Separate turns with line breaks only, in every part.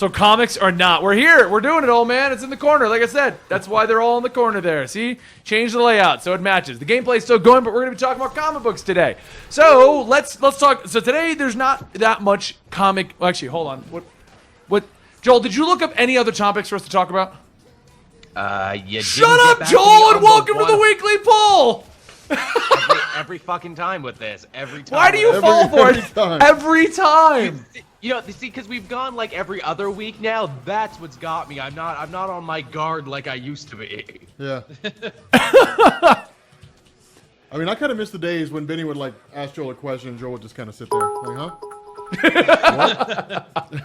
So comics are not. We're here. We're doing it, old man. It's in the corner. Like I said, that's why they're all in the corner there. See? Change the layout so it matches. The gameplay's still going, but we're going to be talking about comic books today. So let's talk. So today there's not that much comic. Well, actually, hold on. What? Joel, did you look up any other topics for us to talk about?
Shut up, Joel, and welcome to the
weekly poll.
every fucking time with this. Every time.
Why do you fall for it every time?
You know, see, because we've gone like every other week now. That's what's got me. I'm not on my guard like I used to be.
Yeah. I mean, I kind of miss the days when Benny would like ask Joel a question and Joel would just kind of sit there, like, huh?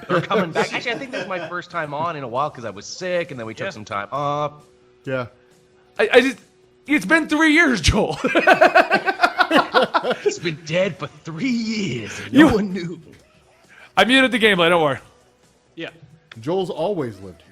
We're coming back. Actually, I think this is my first time on in a while because I was sick and then we took some time off.
Yeah.
It's been 3 years, Joel.
He's been dead for 3 years. And no one knew.
I muted the gameplay, don't worry.
Yeah.
Joel's always lived here.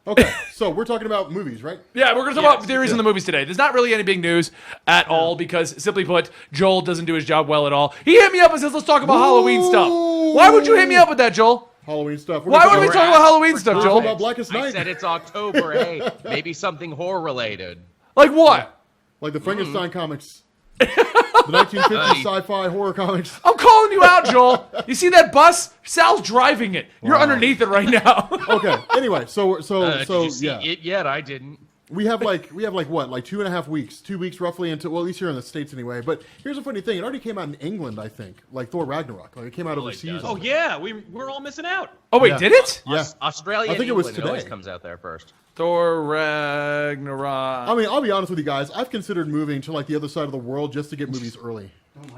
Okay, so we're talking about movies, right?
Yeah, we're going to talk about theories in the movies today. There's not really any big news at all because, simply put, Joel doesn't do his job well at all. He hit me up and says, let's talk about Halloween stuff. Why would you hit me up with that, Joel?
Halloween stuff.
Why would we talk about Halloween stuff, Joel?
About Blackest Night.
I said it's October. Hey, maybe something horror related.
Like what?
Like the Frankenstein comics. The 1950s sci-fi horror comics.
I'm calling you out, Joel. You see that bus? Sal's driving it. You're underneath it right now.
Okay. Anyway, so
Did you see
yeah.
it yet? I didn't.
We have like what, like 2.5 weeks, 2 weeks roughly until, well, at least here in the States anyway. But here's a funny thing: it already came out in England, I think, like Thor Ragnarok. Like it came out overseas.
Oh yeah, we're all missing out.
Oh wait,
Yeah.
did it?
Yeah.
Australia.
I think
and
it was
England, always
today.
comes out there first.
Thor Ragnarok.
I mean, I'll be honest with you guys. I've considered moving to like the other side of the world just to get movies early.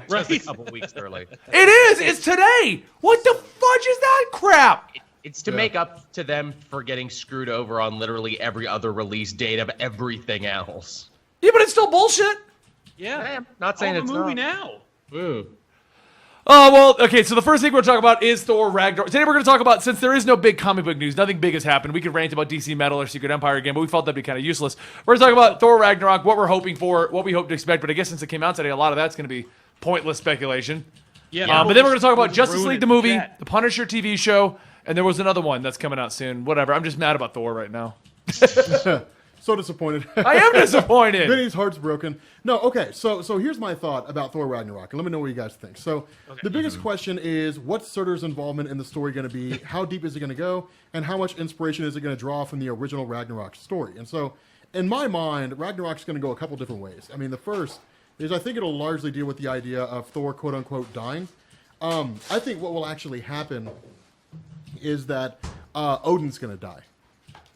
Just a couple weeks early.
It is. It's today. What the fudge is that crap?
It's to make up to them for getting screwed over on literally every other release date of everything else.
Yeah, but it's still bullshit.
Yeah.
I'm not saying
the
it's
movie
not.
now.
Oh, well, okay, so the first thing we're going to talk about is Thor Ragnarok. Today we're going to talk about, since there is no big comic book news, nothing big has happened. We could rant about DC Metal or Secret Empire again, but we felt that'd be kind of useless. We're going to talk about Thor Ragnarok, what we're hoping for, what we hope to expect, but I guess since it came out today, a lot of that's going to be pointless speculation.
Yeah.
But then we're going to talk about Justice
ruin
League
it
the
in
movie,
chat.
the Punisher TV show, and there was another one that's coming out soon. Whatever, I'm just mad about Thor right now.
So disappointed.
I am disappointed.
Benny's heart's broken. No, okay. So here's my thought about Thor Ragnarok, and let me know what you guys think. So the biggest question is, what's Surtur's involvement in the story going to be? How deep is it going to go? And how much inspiration is it going to draw from the original Ragnarok story? And so, in my mind, Ragnarok's going to go a couple different ways. I mean, the first is I think it'll largely deal with the idea of Thor, quote unquote, dying. I think what will actually happen is that Odin's going to die.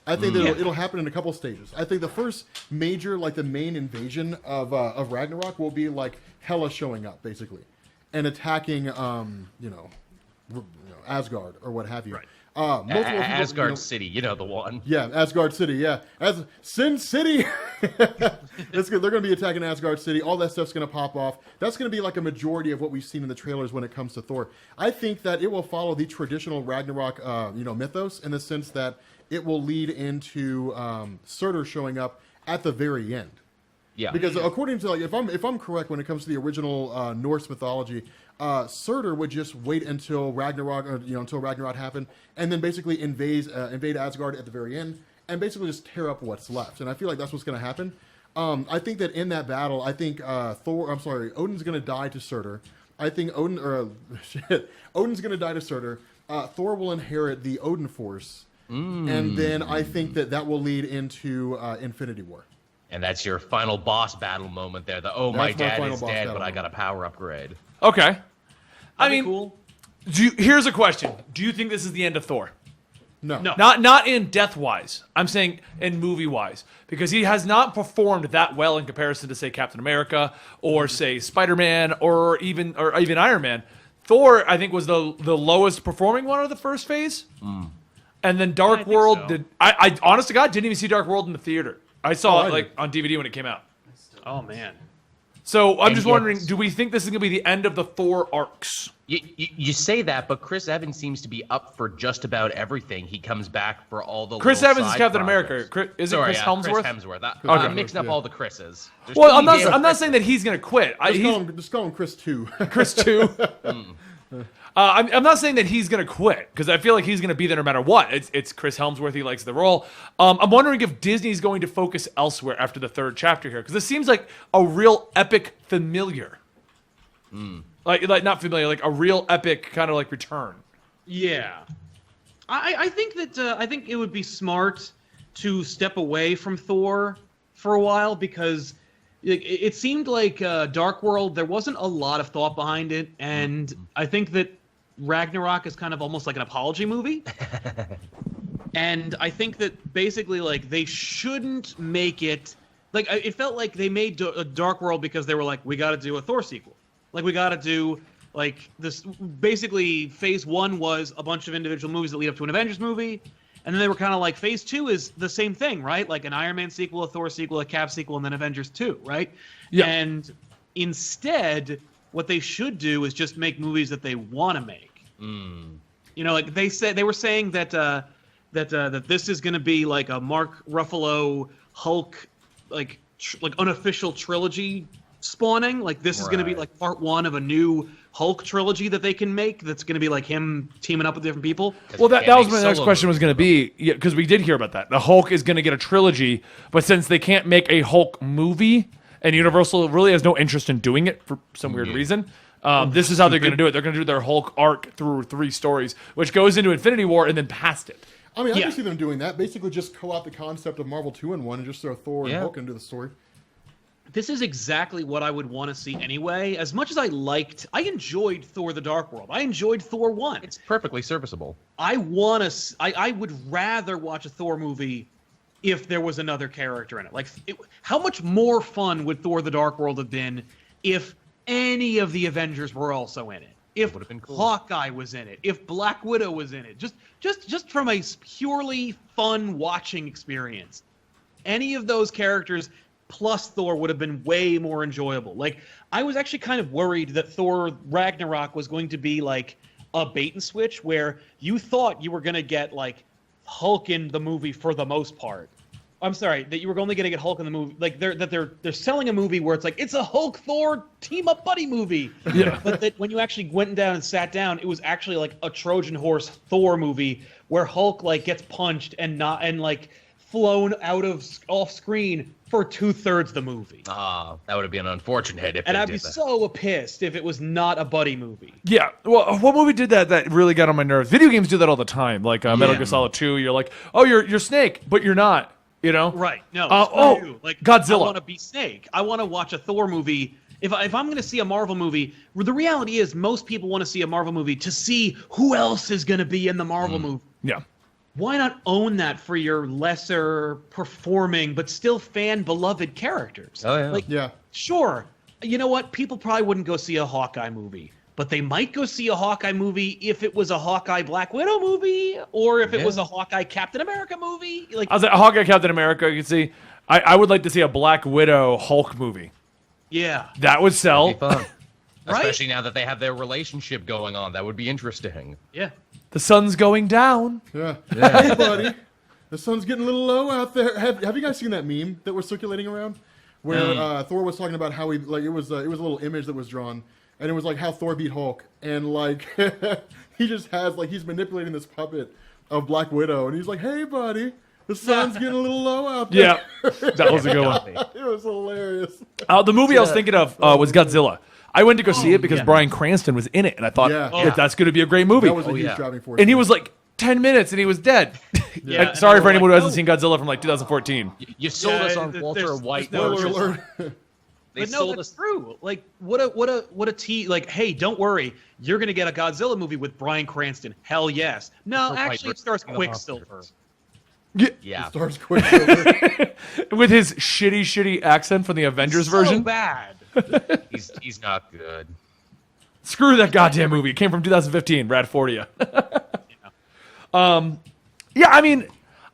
I think that it'll happen in a couple stages. I think the first major, like the main invasion of Ragnarok will be like Hela showing up, basically, and attacking, Asgard or what have you.
Right.
Asgard
City, you know the one.
Yeah, Asgard City, yeah. Sin City! They're going to be attacking Asgard City. All that stuff's going to pop off. That's going to be like a majority of what we've seen in the trailers when it comes to Thor. I think that it will follow the traditional Ragnarok mythos in the sense that it will lead into Surtur showing up at the very end.
Yeah.
Because according to, like, if I'm correct when it comes to the original Norse mythology, Surtur would just wait until Ragnarok, until Ragnarok happened, and then basically invade Asgard at the very end, and basically just tear up what's left. And I feel like that's what's going to happen. I think that in that battle, I think Odin's going to die to Surtur. I think Odin's going to die to Surtur. Thor will inherit the Odin Force, and then I think that will lead into Infinity War.
And that's your final boss battle moment there. My dad is dead, but I got a power upgrade.
Okay. I mean,
cool.
Here's a question. Do you think this is the end of Thor?
No.
Not in death-wise. I'm saying in movie-wise. Because he has not performed that well in comparison to, say, Captain America or, say, Spider-Man or even Iron Man. Thor, I think, was the lowest performing one of the first phase. And then Dark World I honest to God, didn't even see Dark World in the theater. I saw it on DVD when it came out.
Oh man.
So I'm just wondering, do we think this is going to be the end of the Thor arcs?
You say that, but Chris Evans seems to be up for just about everything. He comes back for all the
Chris
little
Evans is
side
Captain
projects.
America. Is it Chris Hemsworth?
Chris Hemsworth.
Okay.
I'm mixing up all the Chris's.
Well, I'm not saying that he's going to quit.
Just call him Chris 2.
Chris 2. I'm not saying that he's going to quit because I feel like he's going to be there no matter what. It's Chris Helmsworth. He likes the role. I'm wondering if Disney's going to focus elsewhere after the third chapter here because this seems like a real epic familiar. Like not familiar, like a real epic kind of like return.
Yeah, I think that I think it would be smart to step away from Thor for a while because it seemed like Dark World. There wasn't a lot of thought behind it, and I think that Ragnarok is kind of almost like an apology movie. And I think that basically like they shouldn't make it like it felt like they made Dark World because they were like, we got to do a Thor sequel. Like we got to do like this. Basically, phase 1 was a bunch of individual movies that lead up to an Avengers movie. And then they were kind of like, phase 2 is the same thing, right? Like an Iron Man sequel, a Thor sequel, a Cap sequel, and then Avengers 2, right?
Yeah.
And instead, what they should do is just make movies that they want to make. You know, like they were saying that that this is going to be like a Mark Ruffalo Hulk like unofficial trilogy spawning. Like this is going to be like part 1 of a new Hulk trilogy that they can make. That's going to be like him teaming up with different people.
Well, that was my next question was going to be because we did hear about that. The Hulk is going to get a trilogy, but since they can't make a Hulk movie, and Universal really has no interest in doing it for some weird reason. This is how they're going to do it. They're going to do their Hulk arc through 3 stories, which goes into Infinity War and then past it.
I mean, I can see them doing that. Basically, just co-opt the concept of Marvel 2-in-1 and just throw Thor and Hulk into the story.
This is exactly what I would want to see anyway. As much as I enjoyed Thor: The Dark World. I enjoyed Thor 1.
It's perfectly serviceable.
I would rather watch a Thor movie if there was another character in it. Like, how much more fun would Thor: The Dark World have been if any of the Avengers were also in it? If cool. Hawkeye was in it, if Black Widow was in it, just from a purely fun watching experience, any of those characters plus Thor would have been way more enjoyable. Like, I was actually kind of worried that Thor Ragnarok was going to be like a bait and switch where you thought you were going to get like Hulk in the movie for the most part. I'm sorry, that you were only going to get Hulk in the movie. Like they're selling a movie where it's like it's a Hulk Thor team up buddy movie. Yeah. But that when you actually went down and sat down, it was actually like a Trojan horse Thor movie where Hulk like gets punched and like flown out of off screen for 2/3 the movie.
That would have been unfortunate if.
And I'd be so pissed if it was not a buddy movie.
Yeah. Well, what movie did that really got on my nerves? Video games do that all the time. Like Metal Gear Solid 2, you're like, oh, you're Snake, but you're not. You know?
Right. No.
Like Godzilla.
I want to be Snake. I want to watch a Thor movie. If I'm going to see a Marvel movie, the reality is most people want to see a Marvel movie to see who else is going to be in the Marvel movie.
Yeah.
Why not own that for your lesser performing but still fan beloved characters?
Oh yeah.
Like, sure. You know what? People probably wouldn't go see a Hawkeye movie. But they might go see a Hawkeye movie if it was a Hawkeye Black Widow movie, or if it was a Hawkeye Captain America movie. Like,
I was like, Hawkeye Captain America. You can see, I would like to see a Black Widow Hulk movie.
Yeah,
that would sell.
That'd be fun. Right? Especially now that they have their relationship going on, that would be interesting.
Yeah,
the sun's going down.
Yeah, hey buddy, the sun's getting a little low out there. Have you guys seen that meme that was circulating around, where Thor was talking about how he like it was a little image that was drawn. And it was like how Thor beat Hulk, and like he just has like he's manipulating this puppet of Black Widow, and he's like, "Hey, buddy, the sun's getting a little low out there."
Yeah, that was a good one.
It was hilarious.
The movie I was thinking of was Godzilla. I went to go see it because Bryan Cranston was in it, and I thought that's going to be a great movie.
That was a huge driving force.
And he was like 10 minutes, and he was dead. Sorry for anyone who hasn't seen Godzilla from like 2014.
You sold us on Walter White.
Spoiler alert.
But no, that's true. Like, what a like, hey, don't worry, you're gonna get a Godzilla movie with Bryan Cranston. Hell yes. No, actually, it stars Quicksilver.
Yeah.
It stars Quicksilver
with his shitty accent from the Avengers version.
So bad.
he's not good.
Screw that goddamn movie. It came from 2015. Rad 40. Yeah, I mean,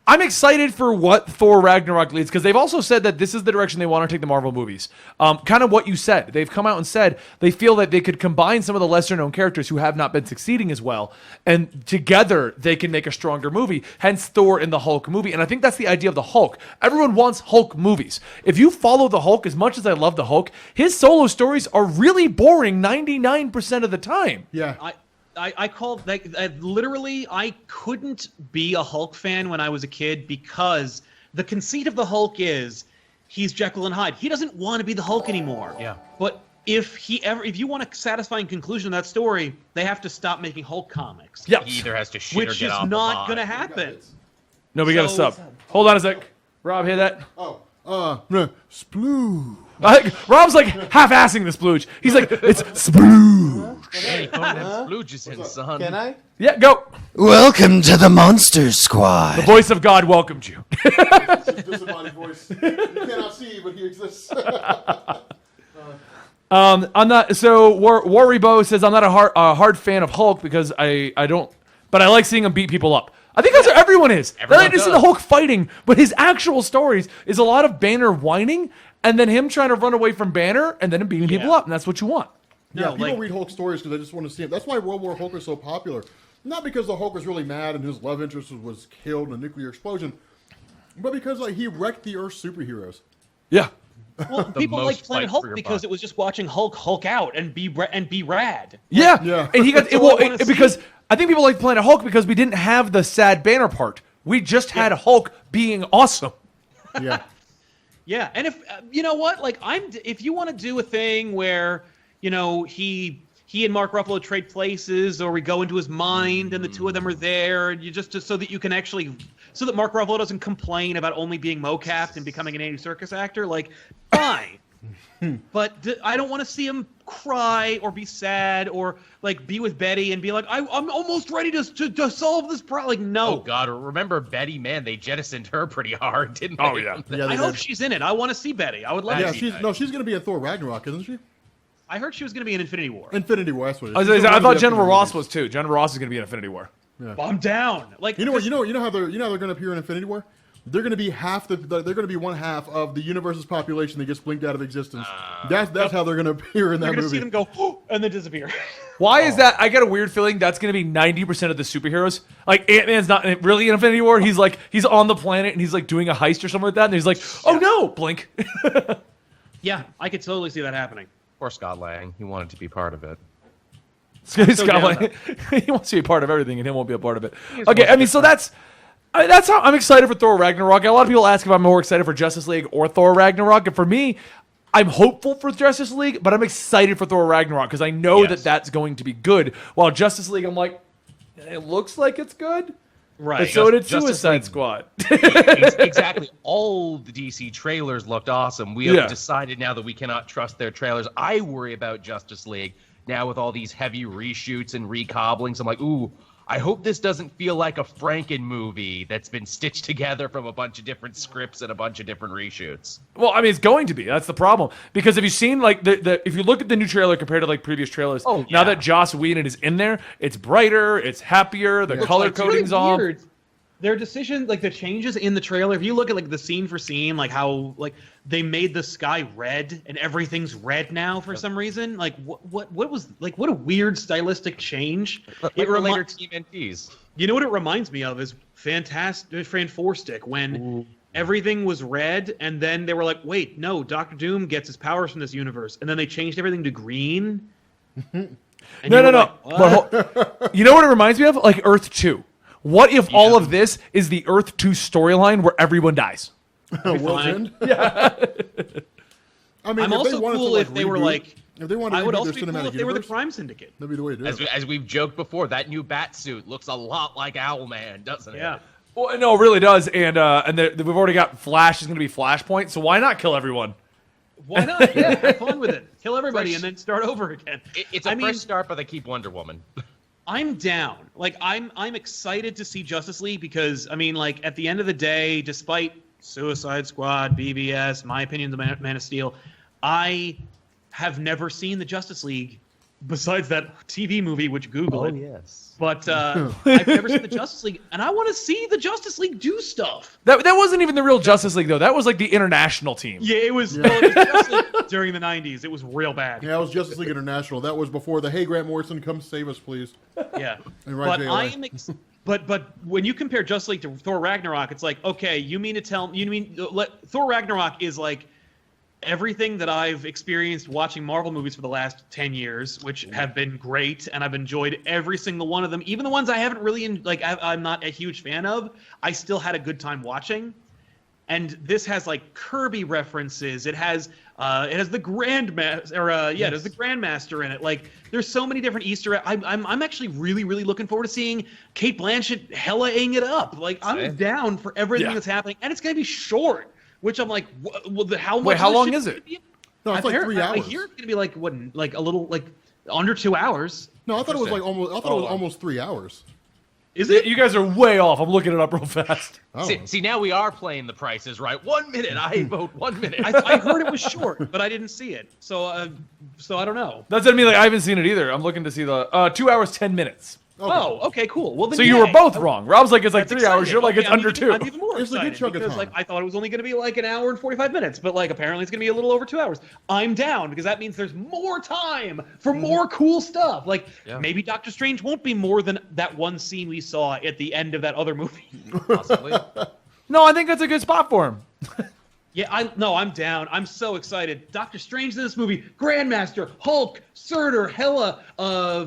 I'm excited for what Thor Ragnarok leads because they've also said that this is the direction they want to take the Marvel movies. Kind of what you said. They've come out and said they feel that they could combine some of the lesser-known characters who have not been succeeding as well, and together they can make a stronger movie, hence Thor in the Hulk movie. And I think that's the idea of the Hulk. Everyone wants Hulk movies. If you follow the Hulk, as much as I love the Hulk, his solo stories are really boring 99% of the time.
Yeah.
I called like literally I couldn't be a Hulk fan when I was a kid because the conceit of the Hulk is he's Jekyll and Hyde. He doesn't want to be the Hulk anymore.
Yeah.
But if you want a satisfying conclusion of that story, they have to stop making Hulk comics.
Yep.
He either has to shit or
Which
get
is
off the
not
pod.
going to happen.
No, we got to
So-
stop. Hold on a sec. Rob, hear that?
Splooge.
Rob's like half-assing the splooge. He's like, it's splooge.
Hey, put them splooges in, son.
Can I?
Yeah, go.
Welcome to the Monster Squad.
The voice of God welcomed you.
Disembodied voice. You cannot see, but he exists.
I'm not. So Warribo says I'm not a hard fan of Hulk because I don't. But I like seeing him beat people up. I think that's what everyone is. They
Everyone
like to see
does.
the Hulk fighting, but his actual stories is a lot of Banner whining and then him trying to run away from Banner and then him beating people up, and that's what you want.
Yeah,
No,
people
like-
read Hulk stories because they just want to see him. That's why World War Hulk is so popular. Not because the Hulk was really mad and his love interest was killed in a nuclear explosion, but because like he wrecked the Earth's superheroes.
Yeah.
Well, people
most
like Planet
fight
Hulk
for your
because
buck.
it was just watching Hulk out and be rad.
Yeah.
Yeah.
And he got
That's all I wanna
because
see.
I think people like Planet Hulk because we didn't have the sad Banner part. We just had Hulk being awesome.
Yeah.
Yeah, and if you know what, like if you want to do a thing where he and Mark Ruffalo trade places, or we go into his mind and the two of them are there, and you just so that you can actually so that Mark Ruffalo doesn't complain about only being mocapped and becoming an 80s circus actor, like fine. But I don't want to see him cry or be sad or like be with Betty and be like, I'm almost ready to solve this problem. Like, no.
Oh, God. Remember Betty? Man, they jettisoned her pretty hard, didn't they?
Oh, yeah.
Yeah,
I
they
hope
did.
she's in it. I want to see Betty. I would love
Yeah,
to see
she's
Betty.
she's gonna be in Thor Ragnarok, isn't she?
I heard she was going to be in Infinity War.
Infinity War. That's what it is.
I was
She's
gonna say, I
one
thought
of the
General
upcoming
Ross
movies.
was too. General Ross is going to be in Infinity War.
I'm down. Like,
You know what? You know how they're gonna appear in Infinity War. They're gonna be they're gonna be one half of the universe's population that gets blinked out of existence. That's how they're gonna appear in
you're
that
going to
movie.
see them go and then disappear.
Why is that? I got a weird feeling that's going to be 90% of the superheroes. Like Ant-Man's not really in Infinity War. He's like he's on the planet and he's like doing a heist or something like that. And he's like, oh no, blink.
Yeah, I could totally see that happening.
Poor Scott Lang. He wanted to be part of it.
Scott Lang, he wants to be a part of everything, and he won't be a part of it. Okay, I mean, so that's how I'm excited for Thor Ragnarok. A lot of people ask if I'm more excited for Justice League or Thor Ragnarok, and for me, I'm hopeful for Justice League, but I'm excited for Thor Ragnarok because I know
Yes.
that's going to be good. While Justice League, I'm like, it looks like it's good.
Right.
But so did
Justice
Suicide
League.
Squad.
Exactly. All the DC trailers looked awesome. We have
Yeah.
decided now that we cannot trust their trailers. I worry about Justice League now with all these heavy reshoots and recobblings. I'm like, ooh, I hope this doesn't feel like a Franken movie that's been stitched together from a bunch of different scripts and a bunch of different reshoots.
Well, I mean, it's going to be. That's the problem. Because if you've seen, like, if you look at the new trailer compared to, like, previous trailers,
Oh,
now
yeah.
that Joss Whedon is in there, it's brighter, it's happier, the color
It's
coding's
really
off.
weird. Their decision, like the changes in the trailer, if you look at like the scene for scene, like how like they made the sky red and everything's red now for some reason. Like what was like what a weird stylistic change.
Like
It
the
remi-
later TMNTs.
You know what it reminds me of is Fantastic Fan Four Stick when everything was red and then they were like, wait, no, Doctor Doom gets his powers from this universe, and then they changed everything to green. And
No.
you were like, what?
But you know what it reminds me of? Like Earth 2. What if all of this is the Earth 2 storyline where everyone dies?
World's
fine.
End. Yeah. I mean,
I'm
if
also
they wanted
cool
to, like,
if they were
reboot-
like.
if they wanted to
I would
reboot
also
their
be cool
cinematic
if they were the
universe,
crime syndicate.
that'd be the way to do it.
As we've joked before, that new bat suit looks a lot like Owlman, doesn't it?
Yeah.
Well, no, it really does. And we've already got Flash is going to be Flashpoint, so why not kill everyone?
Why not? Yeah, have fun with it. Kill everybody and then start over again.
It's a
I mean,
fresh start, but they keep Wonder Woman.
I'm down. Like I'm excited to see Justice League because I mean, like at the end of the day, despite Suicide Squad, BBS, my opinion, the Man of Steel, I have never seen the Justice League besides that TV movie, which Google it.
yes.
But I've never seen the Justice League, and I want to see the Justice League do stuff.
That wasn't even the real Justice League, though. That was like the international team.
Yeah, it was, well, it was Justice League during the 90s. It was real bad.
Yeah, it was Justice League International. That was before the Hey Grant Morrison, come save us, please.
Yeah.
And right
But
JLA.
I am but when you compare Justice League to Thor Ragnarok, it's like, okay, you mean Thor Ragnarok is like everything that I've experienced watching Marvel movies for the last 10 years, which have been great, and I've enjoyed every single one of them, even the ones I haven't really, I'm not a huge fan of, I still had a good time watching. And this has like Kirby references. It has the Grandmaster, it has the Grandmaster in it. Like, there's so many different Easter eggs. I'm actually really, really looking forward to seeing Kate Blanchett hella-ing it up. Like, I'm down for everything that's happening, and it's gonna be short. Which I'm like, how much?
Wait, how long is it?
No, it's like 3 hours.
I hear it's gonna be like like a little under 2 hours.
No, I thought it was like almost. I thought it was almost 3 hours.
Is it?
You guys are way off. I'm looking it up real fast.
Oh.
See, now we are playing the prices right. 1 minute, I vote 1 minute.
I heard it was short, but I didn't see it, so I don't know.
That's what I mean. Like, I haven't seen it either. I'm looking to see the 2 hours 10 minutes.
Okay.
Oh, okay, cool. Well, then
So you were both wrong. Rob's like, it's like 3 hours. You're like, it's under 2.
I'm even more
It's a good
excited
chunk of
because
time.
I thought it was only going to be like an hour and 45 minutes, but like apparently it's going to be a little over 2 hours. I'm down because that means there's more time for more cool stuff. Like maybe Doctor Strange won't be more than that one scene we saw at the end of that other movie.
Possibly.
No, I think that's a good spot for him.
Yeah, I'm down. I'm so excited. Doctor Strange in this movie, Grandmaster, Hulk, Surtur, Hela,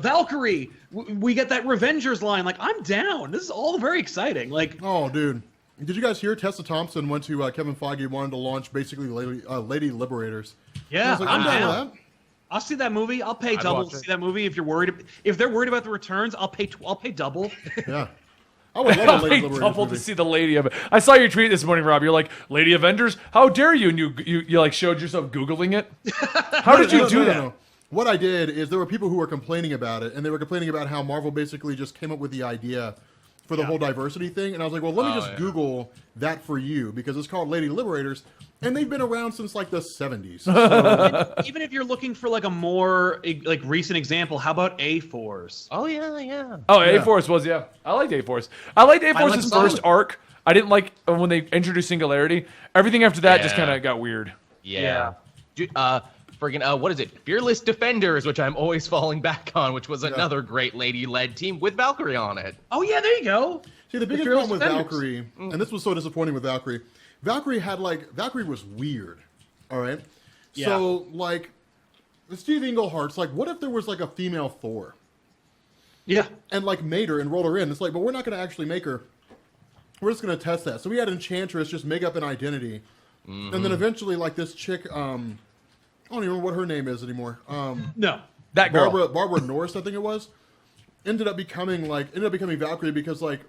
Valkyrie. We get that Revengers line. Like, I'm down. This is all very exciting. Like,
Oh, dude. Did you guys hear Tessa Thompson went to Kevin Feige, wanted to launch basically Lady Liberators? I
yeah,
was like,
I'm
down
down.
with that.
I'll see that movie. I'll pay double
watch
to
it.
see that movie. If they're worried about the returns, I'll pay double.
Yeah. I would love a
I
Lady Liberators
doubled
movie.
to see the Lady of it. I saw your tweet this morning, Rob. You're like, Lady Avengers? How dare you? And you like showed yourself Googling it. How did you do that?
No. What I did is there were people who were complaining about it, and they were complaining about how Marvel basically just came up with the idea for the whole diversity thing. And I was like, well, let me just Google that for you, because it's called Lady Liberators, and they've been around since like the 70s. So,
Even if you're looking for like a more like recent example, how about A-Force?
Oh, yeah.
Oh, A-Force was, yeah. I liked A-Force. I liked A-Force's
liked
first
them.
arc. I didn't like when they introduced Singularity. Everything after that just kind of got weird.
Yeah. What is it? Fearless Defenders, which I'm always falling back on, which was another great lady-led team with Valkyrie on it.
Oh yeah, there you go.
see, the biggest
Fearless
problem with
Defenders.
Valkyrie, and this was so disappointing with Valkyrie, Valkyrie was weird, all right?
Yeah.
So, like, Steve Englehart's like, what if there was like a female Thor?
Yeah.
And like made her and rolled her in. It's like, but we're not going to actually make her. We're just going to test that. So we had Enchantress just make up an identity, and then eventually, like this chick, I don't even remember what her name is anymore.
No.
That girl.
Barbara Norris, I think it was, ended up becoming Valkyrie because like,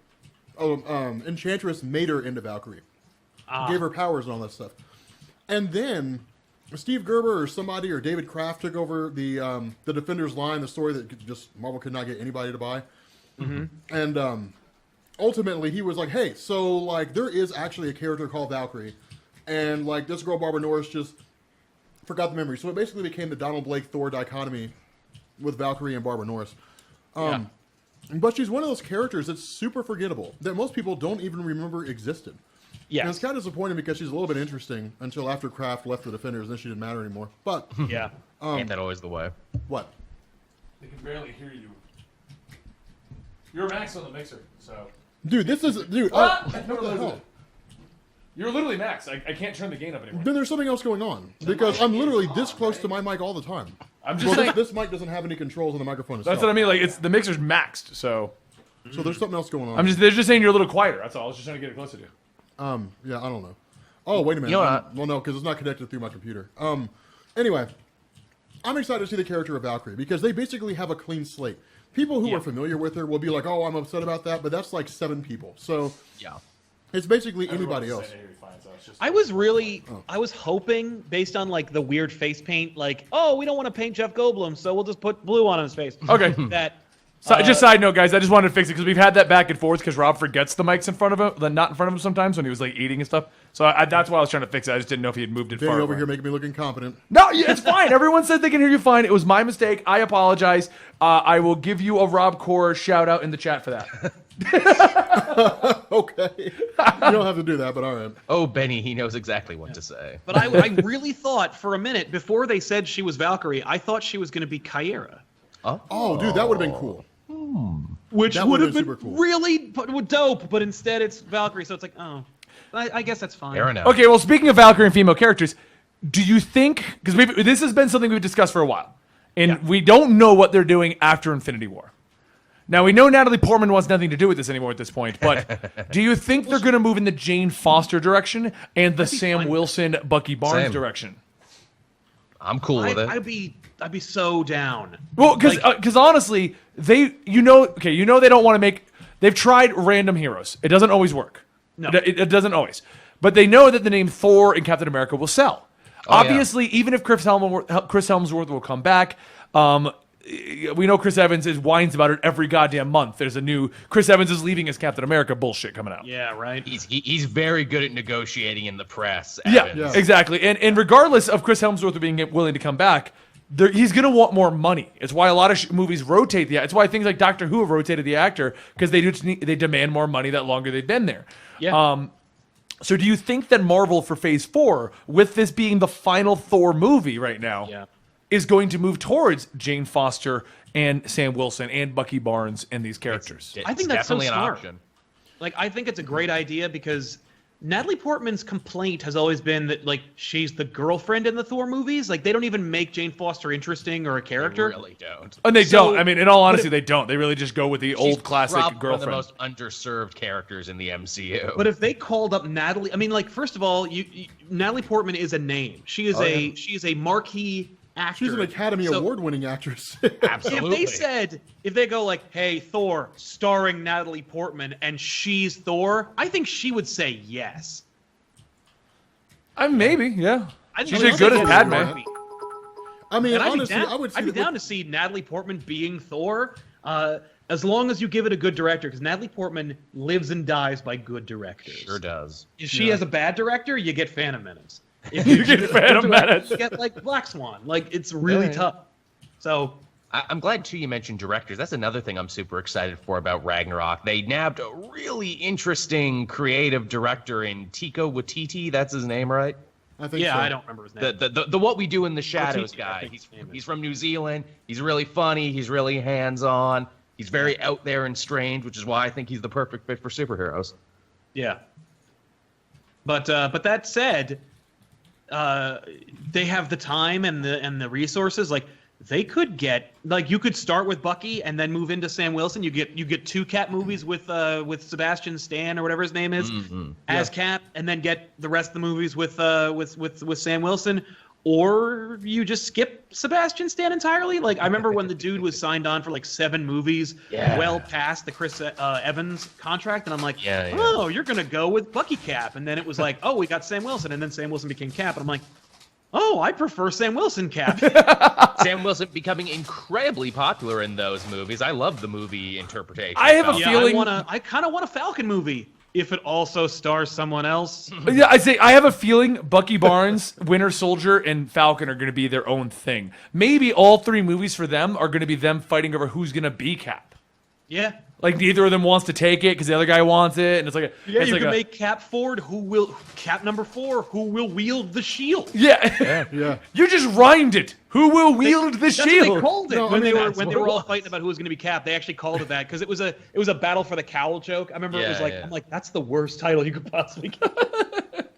Enchantress made her into Valkyrie, gave her powers and all that stuff, and then Steve Gerber or somebody or David Kraft took over the Defenders line, the story that just Marvel could not get anybody to buy, and ultimately he was like, hey, so like there is actually a character called Valkyrie, and like this girl Barbara Norris just forgot the memory, so it basically became the Donald Blake Thor dichotomy with Valkyrie and Barbara Norris. But she's one of those characters that's super forgettable that most people don't even remember existed. And it's
Yes.
kind of disappointing because she's a little bit interesting until after Kraft left the Defenders, and then she didn't matter anymore. But
Yeah.
Ain't that always the way?
what?
They can barely hear you. You're max on the mixer, so.
Dude, this is what the hell?
You're literally max. I can't turn the gain up anymore.
Then there's something else going on because I'm literally this close to my mic all the time.
I'm just
Well,
saying.
this mic doesn't have any controls on the microphone itself.
That's what I mean. Like, it's the mixer's maxed, so.
So there's something else going on.
They're just saying you're a little quieter. That's all. I was just trying to get it closer to you.
Yeah, I don't know. Oh, wait a minute.
You know what?
Well, no, because it's not connected through my computer. Anyway, I'm excited to see the character of Valkyrie because they basically have a clean slate. People who are familiar with her will be like, "Oh, I'm upset about that," but that's like 7 people. So
Yeah.
it's basically anybody else.
I was hoping, based on like the weird face paint, like, oh, we don't want to paint Jeff Goldblum, so we'll just put blue on his face.
Okay.
That
Just side note, guys. I just wanted to fix it because we've had that back and forth because Rob forgets the mics in front of him, not in front of him sometimes when he was like eating and stuff. So that's why I was trying to fix it. I just didn't know if he had moved it
Vinny
far.
over here making me look incompetent.
No, it's fine. Everyone said they can hear you fine. It was my mistake. I apologize. I will give you a Rob Core shout out in the chat for that.
Okay, you don't have to do that, but all right.
Oh, Benny, he knows exactly what to say.
But I really thought for a minute before they said she was Valkyrie, I thought she was going to be Kyra,
Oh, dude, that would have been cool.
which
That
would
would've
have
been
been
super cool.
really dope. But instead, it's Valkyrie, so it's like, oh, I guess that's fine.
Fair enough.
Okay, well, speaking of Valkyrie and female characters, do you think, because this has been something we've discussed for a while, and we don't know what they're doing after Infinity War. Now, we know Natalie Portman wants nothing to do with this anymore at this point, but do you think they're going to move in the Jane Foster direction and the Sam Wilson, Bucky Barnes direction?
I'm cool with it.
I'd be so down.
Well, because honestly, they don't want to make. They've tried random heroes. It doesn't always work.
No,
it doesn't always. But they know that the name Thor and Captain America will sell. Obviously, even if Chris Hemsworth will come back, we know Chris Evans whines about it every goddamn month. There's a new Chris Evans is leaving as Captain America bullshit coming out.
Yeah, right.
He's very good at negotiating in the press.
Yeah, exactly. And regardless of Chris Hemsworth being willing to come back, he's going to want more money. It's why a lot of movies rotate the actor. It's why things like Doctor Who have rotated the actor, because they demand more money that longer they've been there.
Yeah.
So do you think that Marvel for Phase 4, with this being the final Thor movie right now, is going to move towards Jane Foster and Sam Wilson and Bucky Barnes and these characters?
I think that's
definitely
so
an
smart.
option.
Like, I think it's a great idea because Natalie Portman's complaint has always been that, like, she's the girlfriend in the Thor movies. Like, they don't even make Jane Foster interesting or a character.
They really don't.
And they don't. I mean, in all honesty, they don't. They really just go with the old classic
probably
girlfriend.
one of the most underserved characters in the MCU.
But if they called up Natalie, I mean, like, first of all, Natalie Portman is a name. She is she is a marquee actor.
She's an Academy Award-winning actress.
Absolutely.
If they go like, "Hey, Thor, starring Natalie Portman," and she's Thor, I think she would say yes.
Maybe, yeah. She's
I'd
good as
say
Padme.
yes.
I mean,
And
honestly, I would see
I'd be
that
down to see Natalie Portman being Thor, as long as you give it a good director, because Natalie Portman lives and dies by good directors.
Sure does.
If she has a bad director, you get Phantom Menace. If
You get Phantom Menace.
you get like Black Swan. Like, it's really tough. So
I'm glad, too, you mentioned directors. That's another thing I'm super excited for about Ragnarok. They nabbed a really interesting creative director in Taika Waititi. That's his name, right?
I think so.
I don't remember his name.
The What We Do in the Shadows
Waititi, I
guy.
think he's famous.
He's from New Zealand. He's really funny. He's really hands-on. He's very out there and strange, which is why I think he's the perfect fit for superheroes.
Yeah. But that said, they have the time and the resources. Like, they could get, like, you could start with Bucky and then move into Sam Wilson. You get two Cap movies with Sebastian Stan or whatever his name is as Cap, and then get the rest of the movies with Sam Wilson. Or you just skip Sebastian Stan entirely. Like, I remember when the dude was signed on for like 7 movies, well past the Chris Evans contract, and I'm like, oh, you're gonna go with Bucky Cap, and then it was like, oh, we got Sam Wilson, and then Sam Wilson became Cap, and I'm like, oh, I prefer Sam Wilson Cap.
Sam Wilson becoming incredibly popular in those movies. I love the movie interpretation.
I have a feeling.
I kind of want a Falcon movie if it also stars someone else.
Yeah, I have a feeling Bucky Barnes, Winter Soldier, and Falcon are going to be their own thing. Maybe all 3 movies for them are going to be them fighting over who's going to be Cap.
Yeah.
Like, neither of them wants to take it because the other guy wants it, and it's like
you can make Cap Ford, Cap number 4, who will wield the shield.
Yeah.
You just rhymed it. Who will wield the
That's
shield?
what they called it
No,
when
I mean,
they were all fighting about who was going to be Cap. They actually called it that because it was a battle for the cowl joke. I remember it was like, I'm like, that's the worst title you could possibly get.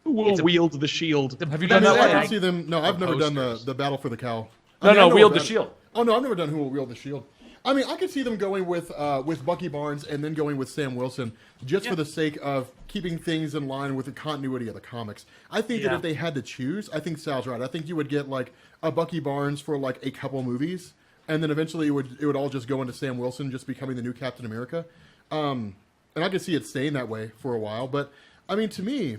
Who will wield the shield?
Have you
I
done
mean,
that
I
one?
can see them. No, I've never done the battle for the cow.
No,
I know
wield the
about it.
shield.
Oh no, I've never done who will wield the shield. I mean, I could see them going with Bucky Barnes and then going with Sam Wilson just for the sake of keeping things in line with the continuity of the comics. I think that if they had to choose, I think Sal's right. I think you would get like a Bucky Barnes for like a couple movies, and then eventually it would all just go into Sam Wilson just becoming the new Captain America. And I could see it staying that way for a while. But I mean, to me,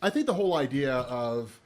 I think the whole idea of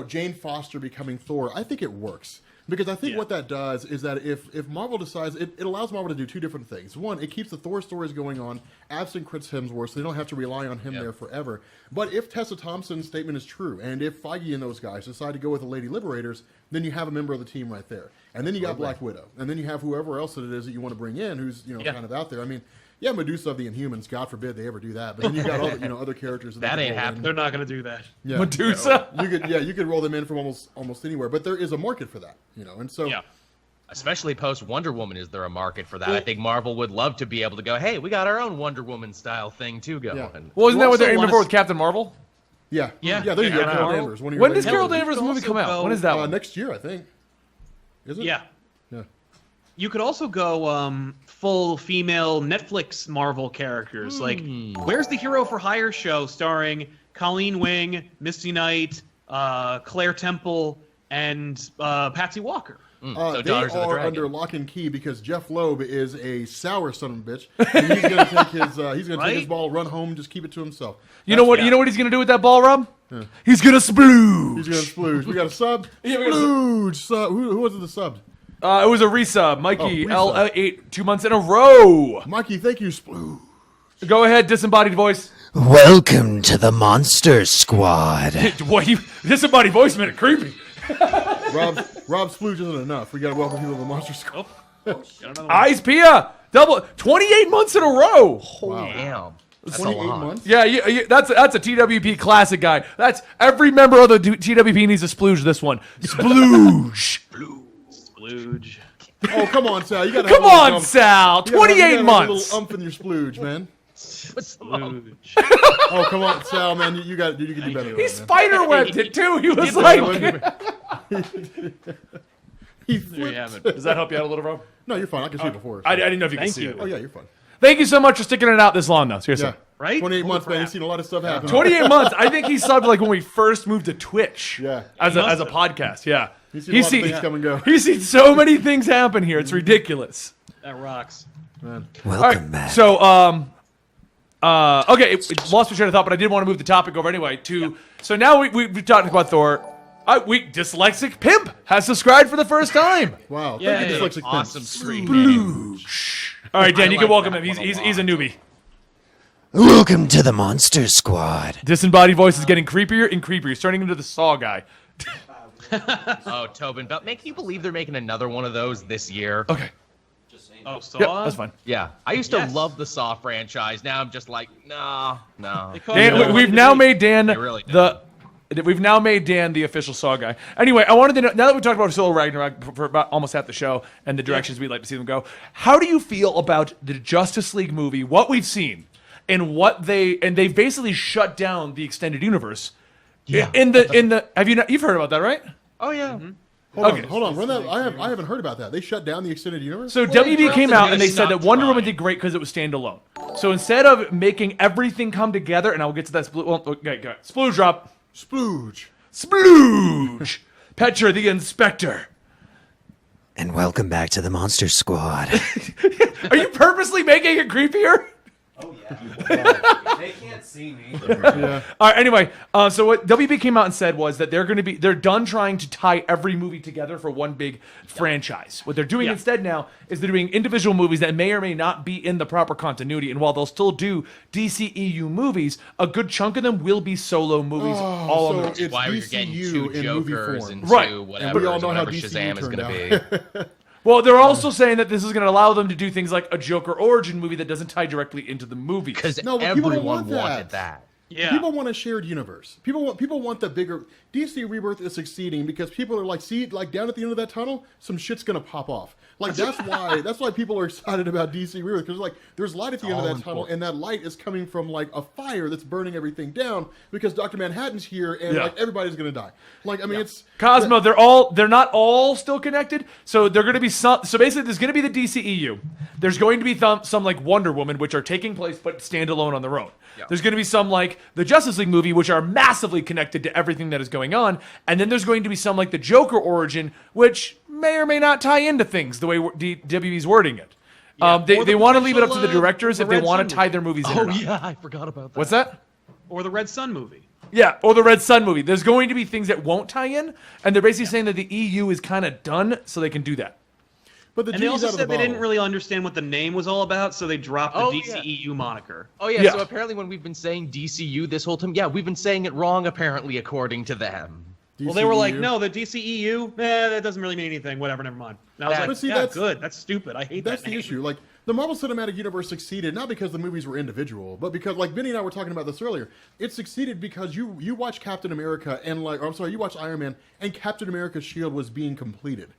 Jane Foster becoming Thor, I think it works. Because I think what that does is that if Marvel decides, it allows Marvel to do 2 different things. One, it keeps the Thor stories going on, absent Chris Hemsworth, so they don't have to rely on him there forever. But if Tessa Thompson's statement is true, and if Feige and those guys decide to go with the Lady Liberators, then you have a member of the team right there. And then you got Black Widow. And then you have whoever else it is that you want to bring in who's kind of out there. I mean, yeah, Medusa of the Inhumans, God forbid they ever do that. But then you got all the, other characters
that ain't happening.
They're not going to do that.
Yeah.
Medusa.
You could roll them in from almost anywhere, but there is a market for that, and so
especially post Wonder Woman, is there a market for that? I think Marvel would love to be able to go, hey, we got our own Wonder Woman style thing too going.
Yeah.
Well, isn't that what they're
also
aiming
wanna
for with Captain Marvel?
Yeah.
Yeah.
There you go.
Yeah.
Carol Danvers. One of your
When does
ladies.
Carol
You
Danvers'
could
movie
also
come out?
go-
When is that one?
Next year, I think. Is it?
Yeah.
Yeah.
You could also go full female Netflix Marvel characters. Like, where's the Hero for Hire show starring Colleen Wing, Misty Knight, Claire Temple, and Patsy Walker?
So
They
Daughters of the
are
Dragon.
under lock and key because Jeff Loeb is a sour son of a bitch. And he's going to take his take his
Right?
ball, run home, just keep it to himself.
You know what? You know what he's gonna do with that ball, Rob? He's gonna splooge.
He's going to splooge. We got a sub.
Yeah, we got a
Splooge. Sub. Who was it? The sub?
It was a resub. Mikey
Oh, resub.
L8 2 months in a row.
Mikey, thank you. Splooge.
Go ahead, disembodied voice.
Welcome to the Monster Squad.
What you disembodied voice made it creepy.
Rob Splooge isn't enough. We got to welcome people to the Monster Squad.
Eyes Pia, double 28 months in a row.
Damn. That's a
28
lot.
months?
Yeah, that's a TWP classic guy. That's every member of the TWP needs to splooge this one. Splooge.
Splooge.
Oh, come on, Sal. You got to
Come on, Sal. 28
A
months.
little in your splooge, man.
Splooge.
Oh, come on, Sal, man. You can do better than
He
that,
spider-webbed it too. He was
man.
like,
He
There you
flipped.
have it.
does that help you out a little, bro?
No, you're fine. I can see it before.
I didn't know if you could
Thank
see
you.
it.
Oh, yeah, you're fine.
Thank you so much for sticking it out this long, though. Seriously.
Yeah.
Right?
28
Holy
months, man.
crap.
You've seen a lot of stuff happen.
28 months. I think he subbed like when we first moved to Twitch.
Yeah.
As
He
a
must
as a
have.
podcast. Yeah.
He's seen a lot of things come and go.
He's seen so many things happen here. It's ridiculous.
That rocks.
Man.
All
Welcome
right.
back.
So okay, it lost my train of thought, but I did want to move the topic over anyway. So now we've talked about Thor. Dyslexic Pimp has subscribed for the first time.
Wow.
Yeah,
Thank you,
yeah,
Dyslexic Pimp.
Awesome screen name.
All right, Dan,
I
you can
like
welcome
that
him.
one a
He's a
lot.
newbie.
Welcome to the Monster Squad.
Disembodied voice is getting creepier and creepier. He's turning into the Saw guy.
Oh, Tobin Bell. Man, can you believe they're making another one of those this year?
Okay.
Oh, Saw?
Yeah, that's fine.
Yeah. I used to
Yes.
love the Saw franchise. Now I'm just like, no.
They call
Dan,
it-
we've now made Dan
They really
We've now made Dan the official Saw guy. Anyway, I wanted to know, now that we talked about Thor Ragnarok for about almost half the show and the directions we'd like to see them go, how do you feel about the Justice League movie, what we've seen, and they've basically shut down the extended universe.
Yeah.
You've heard about that, right?
Oh, yeah.
Hold on. Run that. I haven't heard about that. They shut down the extended universe?
So
Well,
WB
they
came
dropped
out
it
and they
just
said
not
that Wonder Woman
trying.
did great because it was standalone. So instead of making everything come together, and I'll get to that splooge drop.
Splooge.
Splooge! Petra the Inspector.
And welcome back to the Monster Squad.
Are you purposely making it creepier?
They can't see me.
Yeah.
All right. Anyway, so what WB came out and said was that they're done trying to tie every movie together for one big franchise. What they're doing instead now is they're doing individual movies that may or may not be in the proper continuity. And while they'll still do DCEU movies, a good chunk of them will be solo movies all on
so
their own.
it's
Why we're getting
DCU
two
in movie
Jokers
form.
and
Right.
two
And
whatever,
we all know how
whatever
DCU
Shazam is
turned
going to be.
Well, they're also saying that this is going to allow them to do things like a Joker origin movie that doesn't tie directly into the movie.
Because
No, but people don't
everyone
want that.
wanted that.
Yeah.
People want a shared universe. People want the bigger. DC Rebirth is succeeding because people are like, see, like down at the end of that tunnel, some shit's gonna pop off. Like that's why people are excited about DC Rebirth because like there's light at the end of that tunnel, and that light is coming from like a fire that's burning everything down because Dr. Manhattan's here, and like everybody's gonna die. Like I mean, it's
Cosmo, they're not all still connected. So they're going to be so basically there's going to be the DCEU. There's going to be some like Wonder Woman, which are taking place but standalone on their own. There's going to be some like the Justice League movie, which are massively connected to everything that is going on. And then there's going to be some like the Joker origin, which may or may not tie into things the way WB's wording it.
Or
They
the
want to leave it up to the
potential,
directors
the
if they
Red
want
Sun
to tie
movie.
their movies in.
Oh,
or not.
yeah, I forgot about that.
What's that?
Or the Red Sun movie.
Yeah, or the Red Sun movie. There's going to be things that won't tie in, and they're basically saying that the EU is kind of done, so they can do that.
but the
And they
genie's
also
out of
said
the
they didn't
bottle.
really understand what the name was all about, so they dropped the
Oh,
DCEU moniker.
Oh, yeah,
Yeah.
so apparently when we've been saying DCU this whole time, yeah, we've been saying it wrong, apparently, according to them.
Well, they were like,
DCEU.
no, the DCEU, that doesn't really mean anything. Whatever, never mind. And I was
But
like,
see,
yeah,
that's-
good. That's stupid. I hate
That's
that
the
name.
issue. Like the Marvel Cinematic Universe succeeded not because the movies were individual, but because like Benny and I were talking about this earlier. It succeeded because you watch Captain America and you watch Iron Man and Captain America's shield was being completed.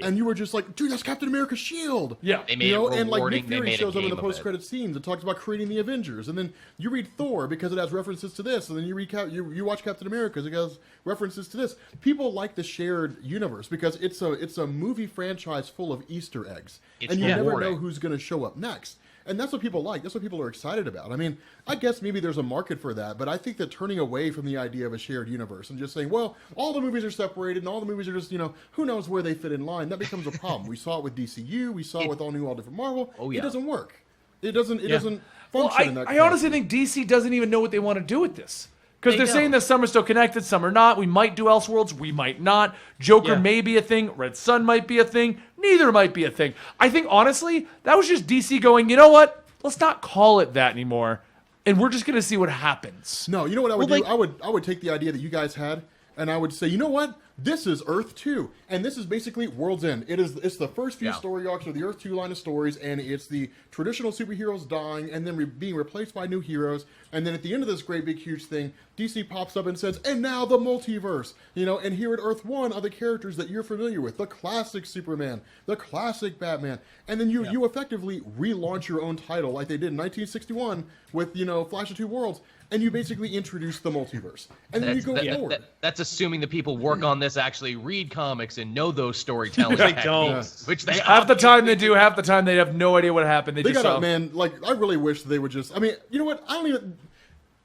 and you were just like, dude, that's Captain America's shield.
Yeah.
They made it
and like
rewarding.
Nick
They
Fury
made a
shows up in
game
the
of it.
post-credit scenes and talks about creating the Avengers, and then you read Thor because it has references to this, and then you watch Captain America because it has references to this. People like the shared universe because it's a movie franchise full of Easter eggs, and you never know who's going to show up next. And that's what people like. That's what people are excited about. I mean, I guess maybe there's a market for that, but I think that turning away from the idea of a shared universe and just saying, well, all the movies are separated and all the movies are just, who knows where they fit in line, that becomes a problem. We saw it with DCU. We saw it with all different Marvel.
Oh, yeah.
It doesn't work. It doesn't function
Well,
in that
I honestly think DC doesn't even know what they want to do with this. Because they're saying that some are still connected, some are not. We might do Elseworlds, we might not. Joker may be a thing, Red Sun might be a thing, neither might be a thing. I think, honestly, that was just DC going, you know what? Let's not call it that anymore, and we're just going to see what happens.
No, you know what I would do? I would take the idea that you guys had, and I would say, you know what? This is Earth 2, and this is basically World's End. It's the first few story arcs of the Earth 2 line of stories, and it's the traditional superheroes dying and then being replaced by new heroes, and then at the end of this great big huge thing, DC pops up and says, and now the multiverse, and here at Earth 1 are the characters that you're familiar with, the classic Superman, the classic Batman, and then you effectively relaunch your own title like they did in 1961 with, Flash of Two Worlds, and you basically introduce the multiverse. And then you go forward.
That's assuming the people work on this actually read comics and know those storytelling
They
techniques.
don't.
Which they
Half the time they do, half the time they have no idea what happened. They just
got man, like, I really wish they would just, I mean, you know what?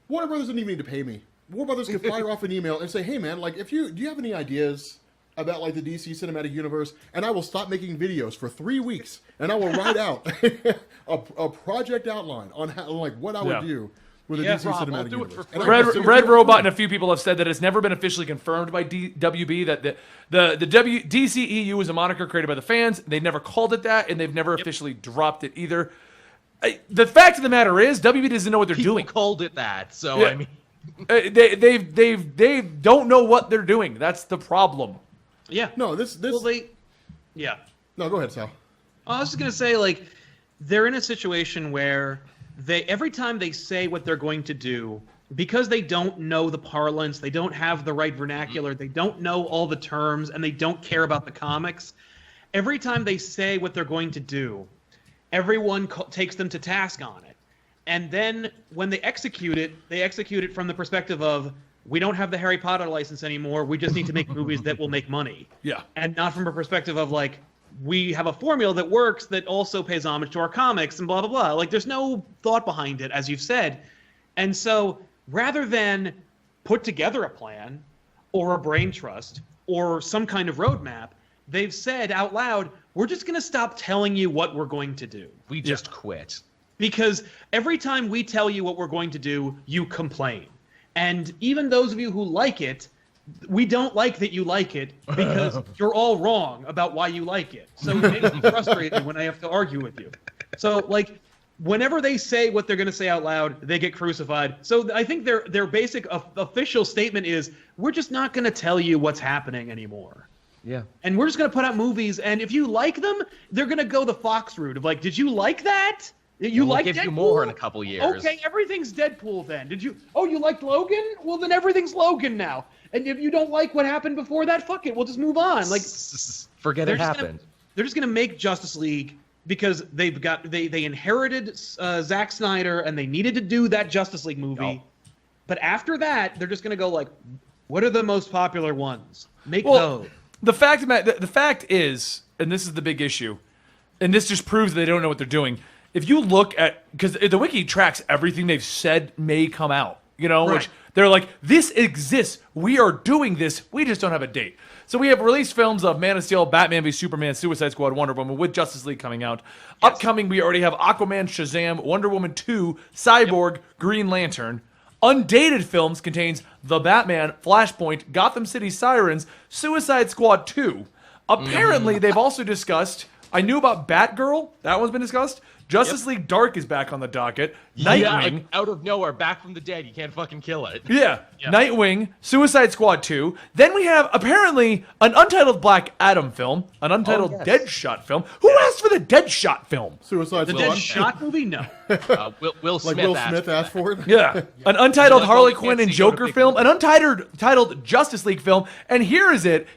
Warner Brothers didn't even need to pay me. Warner Brothers could fire off an email and say, hey man, like, do you have any ideas about like the DC cinematic universe? And I will stop making videos for 3 weeks and I will write out a project outline on how, like, what I would do with the DC cinematic universe.
Red Robot and a few people have said that it's never been officially confirmed by WB that the DCEU is a moniker created by the fans. They never called it that, and they've never officially dropped it either. The fact of the matter is, WB doesn't know what they're doing.
Called it that, so I mean,
they don't know what they're doing. That's the problem.
Yeah.
No, this.
Well, yeah.
No, go ahead, Sal.
I was just gonna say, like, they're in a situation where every time they say what they're going to do, because they don't know the parlance, they don't have the right vernacular, they don't know all the terms, and they don't care about the comics. Every time they say what they're going to do, everyone takes them to task on it. And then when they execute it from the perspective of, we don't have the Harry Potter license anymore, we just need to make movies that will make money.
Yeah.
And not from a perspective of, like, we have a formula that works that also pays homage to our comics and blah, blah, blah. Like, there's no thought behind it, as you've said. And so rather than put together a plan or a brain trust or some kind of roadmap, they've said out loud, we're just going to stop telling you what we're going to do.
we just quit.
Because every time we tell you what we're going to do, you complain. And even those of you who like it, we don't like that you like it because you're all wrong about why you like it. So it makes me frustrated when I have to argue with you. So, like, whenever they say what they're going to say out loud, they get crucified. So I think their basic official statement is, we're just not going to tell you what's happening anymore.
Yeah.
And we're just going to put out movies, and if you like them, they're going to go the Fox route of, like, did you like that? You
We'll
like
give
Deadpool?
you more in a couple years.
Okay, everything's Deadpool then. You liked Logan? Well, then everything's Logan now. And if you don't like what happened before that, fuck it, we'll just move on. Like,
forget it happened.
They're just gonna make Justice League because they inherited Zack Snyder and they needed to do that Justice League movie.
Yep.
But after that, they're just gonna go like, what are the most popular ones? Make those.
The fact is, and this is the big issue, and this just proves they don't know what they're doing. If you look at, because the wiki tracks everything they've said may come out, which they're like, this exists, we are doing this, we just don't have a date. So we have released films of Man of Steel, Batman v Superman, Suicide Squad, Wonder Woman, with Justice League coming out. Yes. Upcoming, we already have Aquaman, Shazam, Wonder Woman 2, Cyborg, Green Lantern. Undated films contains The Batman, Flashpoint, Gotham City Sirens, Suicide Squad 2. Apparently, they've also discussed, I knew about Batgirl, that one's been discussed. Justice League Dark is back on the docket. Nightwing.
Like, out of nowhere, back from the dead. You can't fucking kill it.
Yeah. Nightwing, Suicide Squad 2. Then we have, apparently, an untitled Black Adam film, an untitled Deadshot film. Who asked for the Deadshot film?
Suicide
The
Squad.
Deadshot movie? No.
Will Smith,
Like Will Smith asked for it?
Yeah. An untitled Harley
Can't
Quinn and
see go to
Joker
pick
film,
one.
an untitled Justice League film, and here is it.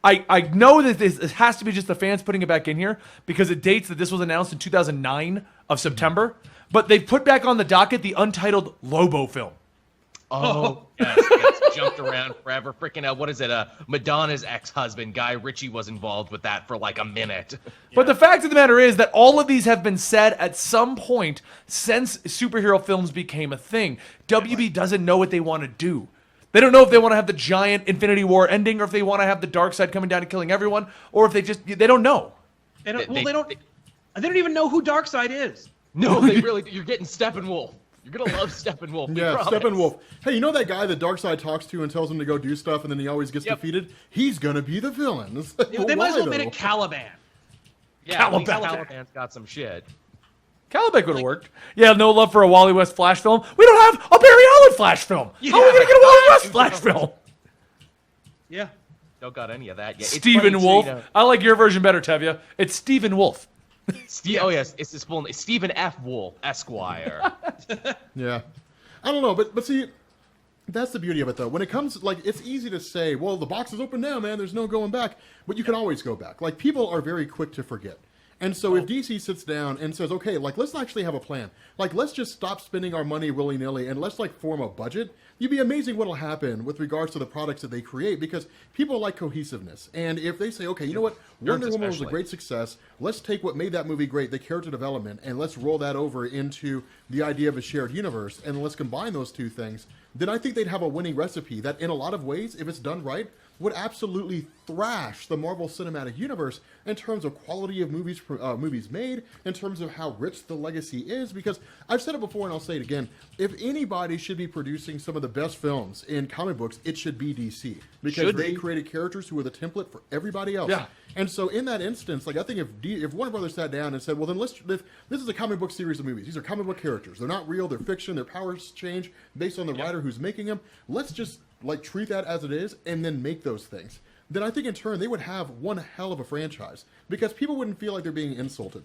I know that this has to be just the fans putting it back in here because it dates that this was announced in 2009 of September, but they've put back on the docket the untitled Lobo film.
Oh, yes, it's jumped around forever. Freaking out. What is it? Madonna's ex-husband, Guy Ritchie, was involved with that for like a minute.
But the fact of the matter is that all of these have been said at some point since superhero films became a thing. WB doesn't know what they want to do. They don't know if they want to have the giant Infinity War ending or if they want to have the dark side coming down and killing everyone or if they don't know.
They don't even know who Darkseid is.
No, they really do. You're getting Steppenwolf. You're going to love Steppenwolf.
Yeah, Steppenwolf. Hey, you know that guy that Darkseid talks to and tells him to go do stuff and then he always gets defeated? He's going to be the villain.
They might as well have made it Caliban.
Yeah,
Caliban.
Caliban's got some shit.
Caliban would have worked. Yeah, no love for a Wally West Flash film. We don't have a Barry Allen Flash film.
Yeah.
How are we going to get a Wally West Flash film?
Yeah.
Don't got any of that yet.
Stephen Wolf. I like your version better, Tevya. It's Stephen Wolf.
Oh, yes. It's his full name. Stephen F. Wolf, Esquire.
Yeah. I don't know, but see, that's the beauty of it, though. When it comes, like, it's easy to say, well, the box is open now, man. There's no going back. But you can always go back. Like, people are very quick to forget. And so if DC sits down and says, okay, like, let's actually have a plan. Like, let's just stop spending our money willy-nilly and let's, like, form a budget. You'd be amazing what'll happen with regards to the products that they create because people like cohesiveness. And if they say, okay, you know what? Wonder Woman was a great success. Let's take what made that movie great, the character development, and let's roll that over into the idea of a shared universe. And let's combine those two things. Then I think they'd have a winning recipe that in a lot of ways, if it's done right, would absolutely thrash the Marvel Cinematic Universe in terms of quality of movies made, in terms of how rich the legacy is, because I've said it before and I'll say it again, if anybody should be producing some of the best films in comic books, it should be DC, because they created characters who are the template for everybody else.
Yeah.
And so in that instance, like I think if Warner Brothers sat down and said, well then this is a comic book series of movies. These are comic book characters. They're not real, they're fiction, their powers change based on the writer who's making them. Let's just like treat that as it is and then make those things. Then I think in turn they would have one hell of a franchise because people wouldn't feel like they're being insulted.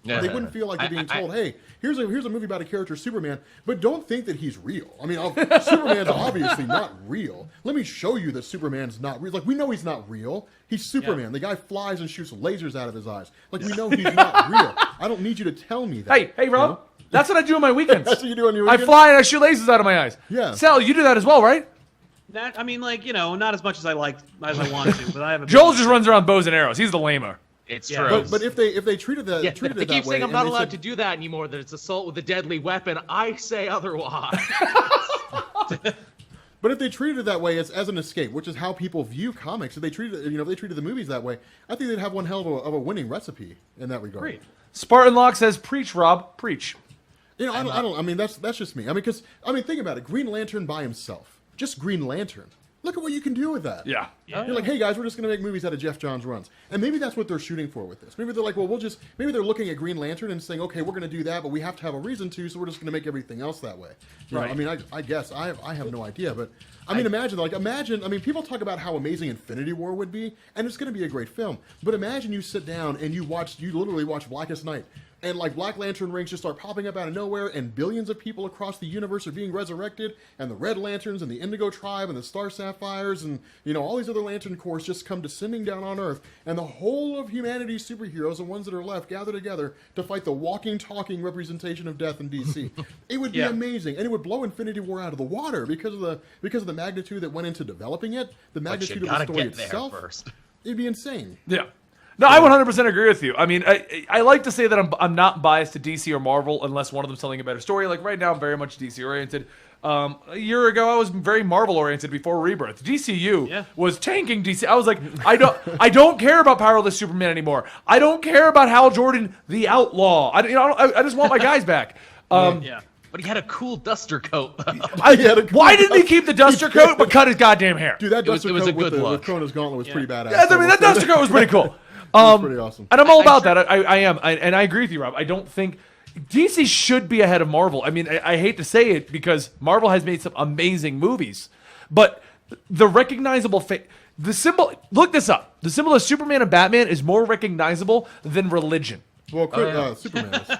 Yeah.
They wouldn't feel like they're being told, hey, here's a movie about a character, Superman, but don't think that he's real. I mean, Superman's obviously not real. Let me show you that Superman's not real. Like, we know he's not real. He's Superman. The guy flies and shoots lasers out of his eyes. Like, we know he's not real. I don't need you to tell me that.
Hey, Rob. You know? That's what I do on my weekends.
That's what you do on your weekends?
I fly and I shoot lasers out of my eyes.
Yeah.
Sal, you do that as well, right?
That, I mean, like, you know, not as much as I want to, but I have a
Joel just runs around bows and arrows. He's the lamer.
It's true.
But if they treated that, treated
they
it that
keep
way,
saying I'm not allowed to do that anymore. That it's assault with a deadly weapon. I say otherwise.
But if they treated it that way as an escape, which is how people view comics, if they treated if they treated the movies that way, I think they'd have one hell of a winning recipe in that regard.
Great.
Spartan Lock says, "Preach, Rob, preach."
You know, I don't. I mean, that's just me. I mean, because think about it. Green Lantern by himself, just Green Lantern. Look at what you can do with that.
Yeah.
You're like, hey guys, we're just going to make movies out of Jeff Johns runs. And maybe that's what they're shooting for with this. Maybe they're like, well, maybe they're looking at Green Lantern and saying, okay, we're going to do that, but we have to have a reason to, so we're just going to make everything else that way. You know, I mean, I guess, I have no idea, but I mean, imagine, people talk about how amazing Infinity War would be, and it's going to be a great film, but imagine you sit down and you literally watch Blackest Night, and like Black Lantern rings just start popping up out of nowhere, and billions of people across the universe are being resurrected, and the Red Lanterns and the Indigo Tribe and the Star Sapphires and all these other Lantern Corps just come descending down on Earth, and the whole of humanity's superheroes, the ones that are left, gather together to fight the walking, talking representation of death in DC. It would be amazing, and it would blow Infinity War out of the water because of the magnitude that went into developing it, the magnitude of the story itself. It'd be insane.
Yeah. No, I 100% agree with you. I mean, I like to say that I'm not biased to DC or Marvel unless one of them's telling a better story. Like right now, I'm very much DC oriented. A year ago, I was very Marvel oriented before Rebirth. DCU was tanking DC. I was like, I don't care about powerless Superman anymore. I don't care about Hal Jordan, the outlaw. I just want my guys back.
But he had a cool duster coat.
Why didn't he keep the duster coat but cut his goddamn hair?
Dude, that duster
it was
coat
a good
with
look.
Kronos Gauntlet was pretty badass.
Yeah, I mean, that duster coat was pretty cool.
Pretty awesome.
And I'm all about that. I am. And I agree with you, Rob. I don't think DC should be ahead of Marvel. I mean, I hate to say it because Marvel has made some amazing movies, but the recognizable the symbol. Look this up. The symbol of Superman and Batman is more recognizable than religion.
Well, Superman is.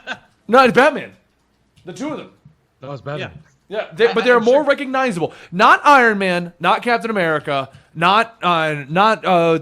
No, it's Batman. The two of them.
That was Batman.
Yeah, but they're more recognizable. Not Iron Man, not Captain America, not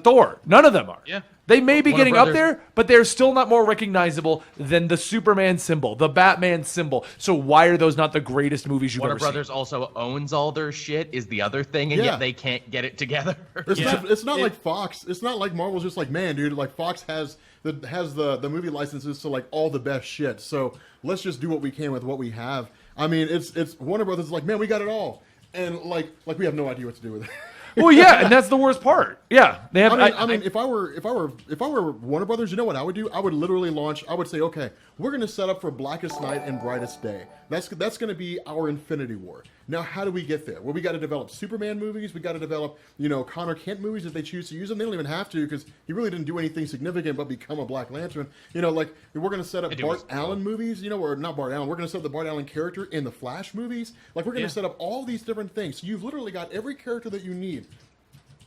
Thor. None of them are.
Yeah.
They may be
Warner
getting up
Brothers-
there, but they're still not more recognizable than the Superman symbol, the Batman symbol. So why are those not the greatest movies you've
Warner
ever
Brothers also owns all their shit is the other thing, and
Yeah.
yet they can't get it together.
It's not like Fox. It's not like Marvel's just like, man, dude, like Fox has the movie licenses to like all the best shit. So let's just do what we can with what we have. I mean, it's Warner Brothers is like, man, we got it all, and like we have no idea what to do with it.
seen? Well, yeah, and that's the worst part. Yeah, they have.
I mean, if I were Warner Brothers, you know what I would do? I would literally launch. I would say, okay, we're going to set up for Blackest Night and Brightest Day. That's going to be our Infinity War. Now, how do we get there? Well, we got to develop Superman movies. We got to develop, Connor Kent movies if they choose to use them. They don't even have to because he really didn't do anything significant but become a Black Lantern. Like we're going to set up Bart Allen movies. Or not Bart Allen. We're going to set up the Bart Allen character in the Flash movies. Like we're going to set up all these different things. So you've literally got every character that you need.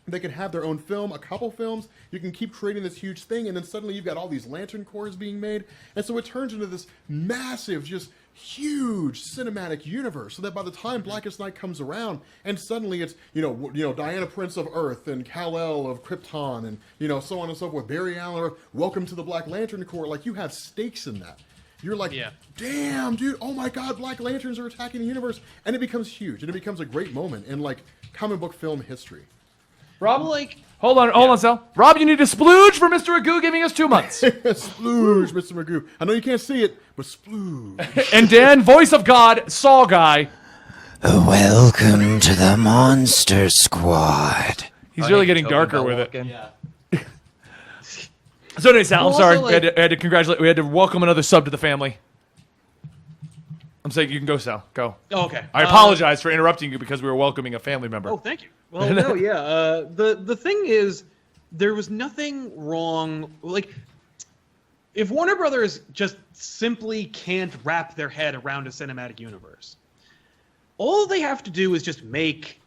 They can have their own film, a couple films. You can keep creating this huge thing, and then suddenly you've got all these Lantern Corps being made, and so it turns into this massive, just huge cinematic universe. So that by the time Blackest Night comes around, and suddenly it's Diana Prince of Earth and Kal-El of Krypton, and so on and so forth. Barry Allen, welcome to the Black Lantern Corps. Like you have stakes in that. You're like, damn, dude, oh my God, Black Lanterns are attacking the universe, and it becomes huge, and it becomes a great moment in like comic book film history.
Rob, hold on, Sal. Rob, you need to splooge for Mr. Magoo giving us 2 months.
Splooge, Mr. Magoo. I know you can't see it, but splooge.
And Dan, voice of God, Saw guy.
Welcome to the Monster Squad.
He's really getting darker with it.
Yeah.
So anyway, Sal, I'm
Well,
sorry.
also,
We had to welcome another sub to the family. I'm saying you can go, Sal. Go.
Oh, okay.
I apologize for interrupting you because we were welcoming a family member.
Oh, thank you. Well, no, yeah. The thing is, there was nothing wrong. Like, if Warner Brothers just simply can't wrap their head around a cinematic universe, all they have to do is just make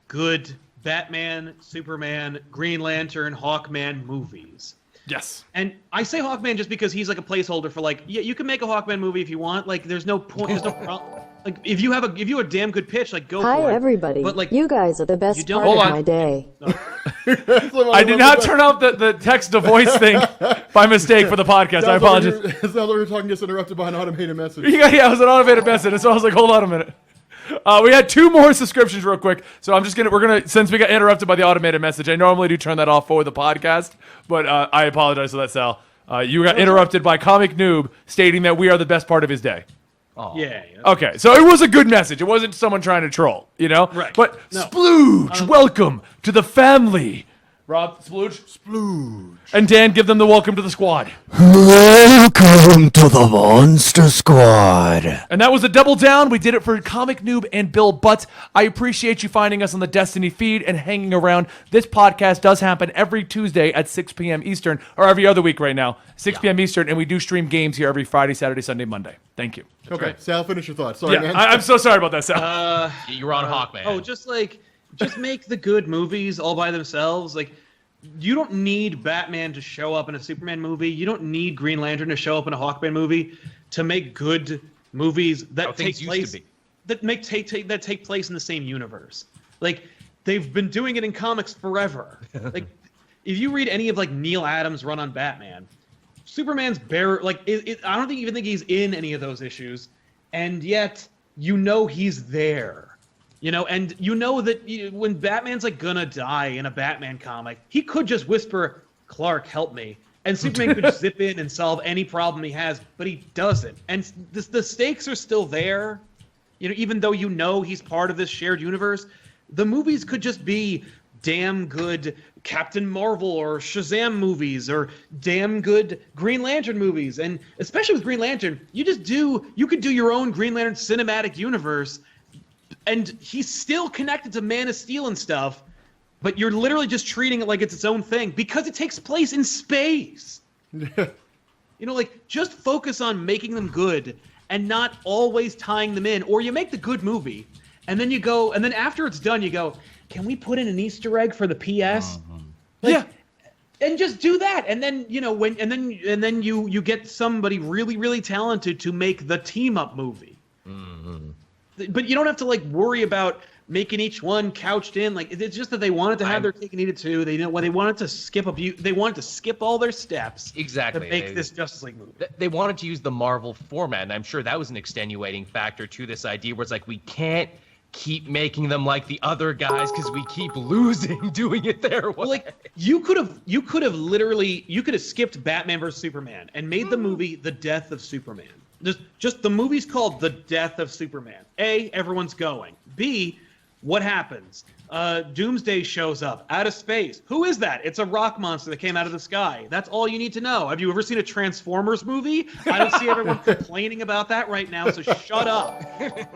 good Batman, Superman, Green Lantern, Hawkman movies.
Yes.
And I say Hawkman just because he's like a placeholder for like, yeah, you can make a Hawkman movie if you want. Like, there's no point. There's no problem. Like, if you have a damn good pitch, like go for it.
Hi, everybody.
But like,
you guys are the best
don't-
part
Hold
of
on.
my day.
I did not turn off the text to voice thing by mistake for the podcast. I apologize.
Sounds like we were talking, gets interrupted by an automated message.
Yeah, it was an automated message, so I was like, hold on a minute. We had 2 more subscriptions real quick, so we're gonna since we got interrupted by the automated message, I normally do turn that off for the podcast, but I apologize for that, Sal. You got interrupted by Comic Noob stating that we are the best part of his day.
yeah.
Okay, so it was a good message. It wasn't someone trying to troll,
Right.
But
No.
Splooge, welcome to the family. Rob, Splooge.
Splooge.
And Dan, give them the welcome to the squad.
Welcome to the Monster Squad.
And that was a double down. We did it for Comic Noob and Bill Butts. I appreciate you finding us on the Destiny feed and hanging around. This podcast does happen every Tuesday at 6 p.m. Eastern, or every other week right now, 6 p.m. Eastern, and we do stream games here every Friday, Saturday, Sunday, Monday. Thank you.
Okay, Sal, finish your thoughts. Sorry,
Yeah,
man.
I'm so sorry about that, Sal.
You were on Hawkman.
Oh, just make the good movies all by themselves. Like, you don't need Batman to show up in a Superman movie. You don't need Green Lantern to show up in a Hawkman movie to make good movies that
How
take
things used
place
to be.
that take place in the same universe. Like, they've been doing it in comics forever. Like, if you read any of like Neil Adams' run on Batman, Superman's I don't even think he's in any of those issues, and yet he's there. And that when Batman's like gonna die in a Batman comic, he could just whisper, "Clark, help me," and Superman could zip in and solve any problem he has, but he doesn't. And the stakes are still there. Even though he's part of this shared universe, the movies could just be damn good Captain Marvel or Shazam movies or damn good Green Lantern movies. And especially with Green Lantern, you could do your own Green Lantern cinematic universe. And he's still connected to Man of Steel and stuff, but you're literally just treating it like it's its own thing because it takes place in space. Just focus on making them good and not always tying them in. Or you make the good movie, and then and then after it's done, you go, can we put in an Easter egg for the PS?
Yeah.
And just do that, and then then you get somebody really, really talented to make the team up movie. But you don't have to worry about making each one couched in. Like, it's just that they wanted to have their cake and eat it too. They wanted to skip all their steps.
Exactly.
To make this Justice League movie.
They wanted to use the Marvel format, and I'm sure that was an extenuating factor to this idea where it's like, we can't keep making them like the other guys because we keep losing doing it their way.
Well, like, you could have skipped Batman vs Superman and made the movie The Death of Superman. Just the movie's called The Death of Superman. A, everyone's going. B, what happens? Doomsday shows up out of space. Who is that? It's a rock monster that came out of the sky. That's all you need to know. Have you ever seen a Transformers movie? I don't see everyone complaining about that right now, so shut up.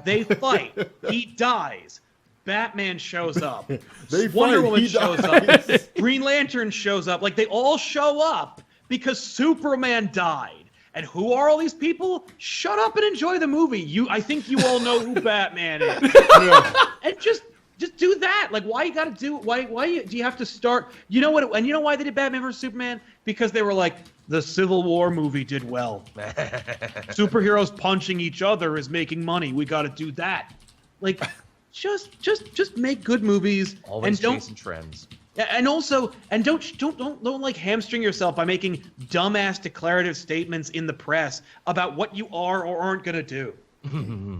They fight. He dies. Batman shows up. Wonder Woman shows up. Green Lantern shows up. Like, they all show up because Superman died. And who are all these people? Shut up and enjoy the movie. I think you all know who Batman is. And just do that. Like, why you got to do? Why do you have to start? You know what? And you know why they did Batman vs Superman? Because they were like, the Civil War movie did well. Superheroes punching each other is making money. We got to do that. Like, just make good movies.
Always
and
chasing trends.
And also, and don't like hamstring yourself by making dumbass declarative statements in the press about what you are or aren't gonna do.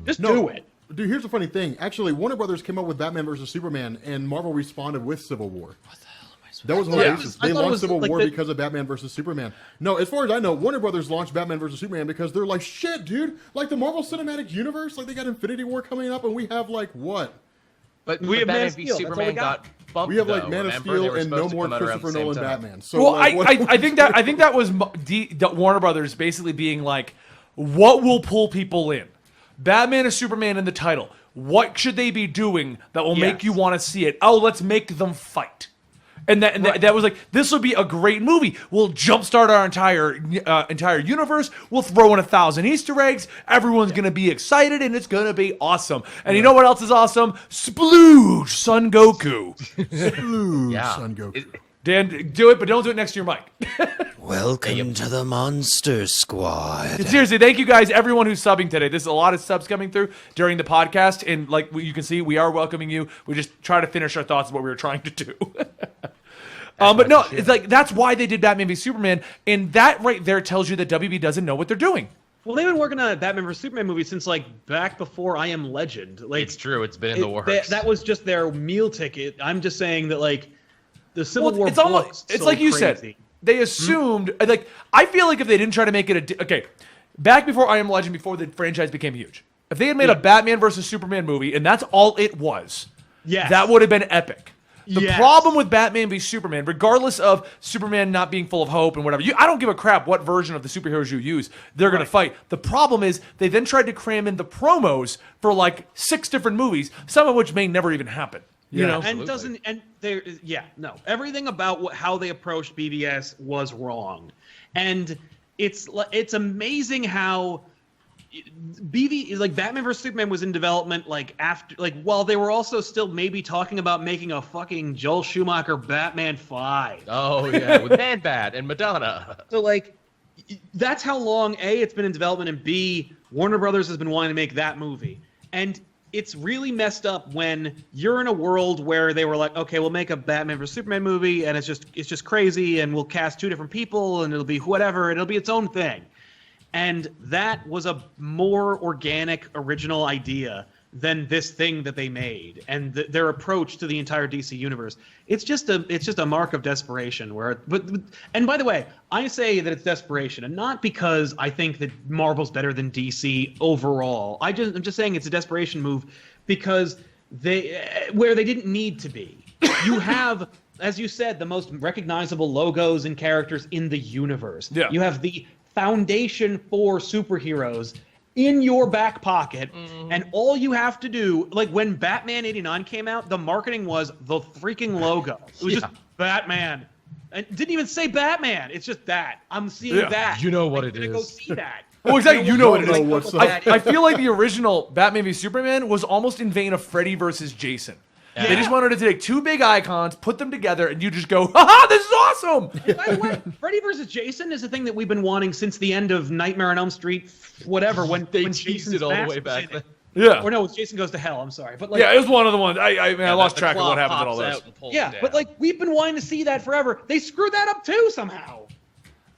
Just do it.
Dude, here's the funny thing. Actually, Warner Brothers came up with Batman vs Superman, and Marvel responded with Civil War. What the hell am I supposed to do? That was one basis. They launched Civil War because of Batman vs Superman. No, as far as I know, Warner Brothers launched Batman vs Superman because they're like, shit, dude. Like, the Marvel Cinematic Universe, like, they got Infinity War coming up, and we have, like, what?
But
we have
Batman
Man of
v
Steel.
Superman got bumped.
We have, like,
though.
Man of
Remember,
Steel and no more Christopher Nolan Batman. So,
well,
like,
I think that was Warner Brothers basically being like, what will pull people in? Batman and Superman in the title. What should they be doing that will make you want to see it? Oh, let's make them fight. And that was like, this will be a great movie. We'll jumpstart our entire universe. We'll throw in 1,000 Easter eggs. Everyone's gonna be excited, and it's gonna be awesome. And you know what else is awesome? Splooge, Son Goku.
Splooge, Son Goku.
Dan, do it, but don't do it next to your mic.
Welcome to the Monster Squad.
Seriously, thank you guys, everyone who's subbing today. There's a lot of subs coming through during the podcast, and like you can see, we are welcoming you. We just try to finish our thoughts of what we were trying to do. But no, it's like, that's why they did Batman v Superman, and that right there tells you that WB doesn't know what they're doing.
Well, they've been working on a Batman vs Superman movie since like back before I Am Legend. Like,
it's true. It's been in the works.
That was just their meal ticket. I'm just saying that, like, the Civil War
it's almost, it's
so
like you
crazy.
said. They assumed, like, I feel like if they didn't try to make it okay, back before I Am Legend, before the franchise became huge, if they had made a Batman versus Superman movie and that's all it was, that would have been epic. The problem with Batman v Superman, regardless of Superman not being full of hope and whatever, I don't give a crap what version of the superheroes you use. They're going to fight. The problem is they then tried to cram in the promos for like 6 different movies, some of which may never even happen. You know, everything about how they approached BVS was wrong, and it's amazing how Batman vs Superman was in development while they were also still maybe talking about making a fucking Joel Schumacher Batman 5.
Oh yeah, with Man-Bat and Madonna.
So like, that's how long it's been in development, and B, Warner Brothers has been wanting to make that movie, and it's really messed up when you're in a world where they were like, okay, we'll make a Batman vs Superman movie, and it's just crazy, and we'll cast 2 different people, and it'll be whatever, and it'll be its own thing. And that was a more organic, original idea than this thing that they made, and their approach to the entire DC universe. It's just a mark of desperation. And by the way, I say that it's desperation, and not because I think that Marvel's better than DC overall. I'm just saying it's a desperation move because where they didn't need to be. You have, as you said, the most recognizable logos and characters in the universe. Yeah. You have the foundation for superheroes in your back pocket, and all you have to do, like when Batman 89 came out, the marketing was the freaking logo. It was just Batman. And it didn't even say Batman. It's just that. I'm seeing that.
You know what it is.
Go see that.
Well, exactly. You know what it is. I feel like the original Batman v Superman was almost in vein of Freddy versus Jason. Yeah. They just wanted to take 2 big icons, put them together, and you just go, ha-ha, this is awesome!
And by the way, Freddy vs. Jason is a thing that we've been wanting since the end of Nightmare on Elm Street, whatever, when
teased it all the way back then.
Yeah.
Or no, it's Jason Goes to Hell. I'm sorry, but like,
Yeah, it was one of the ones. I lost
the
track of
claw
what happens in
pops
all those.
out and pulls
yeah,
him
but
down.
like we've been wanting to see that forever. They screwed that up too somehow.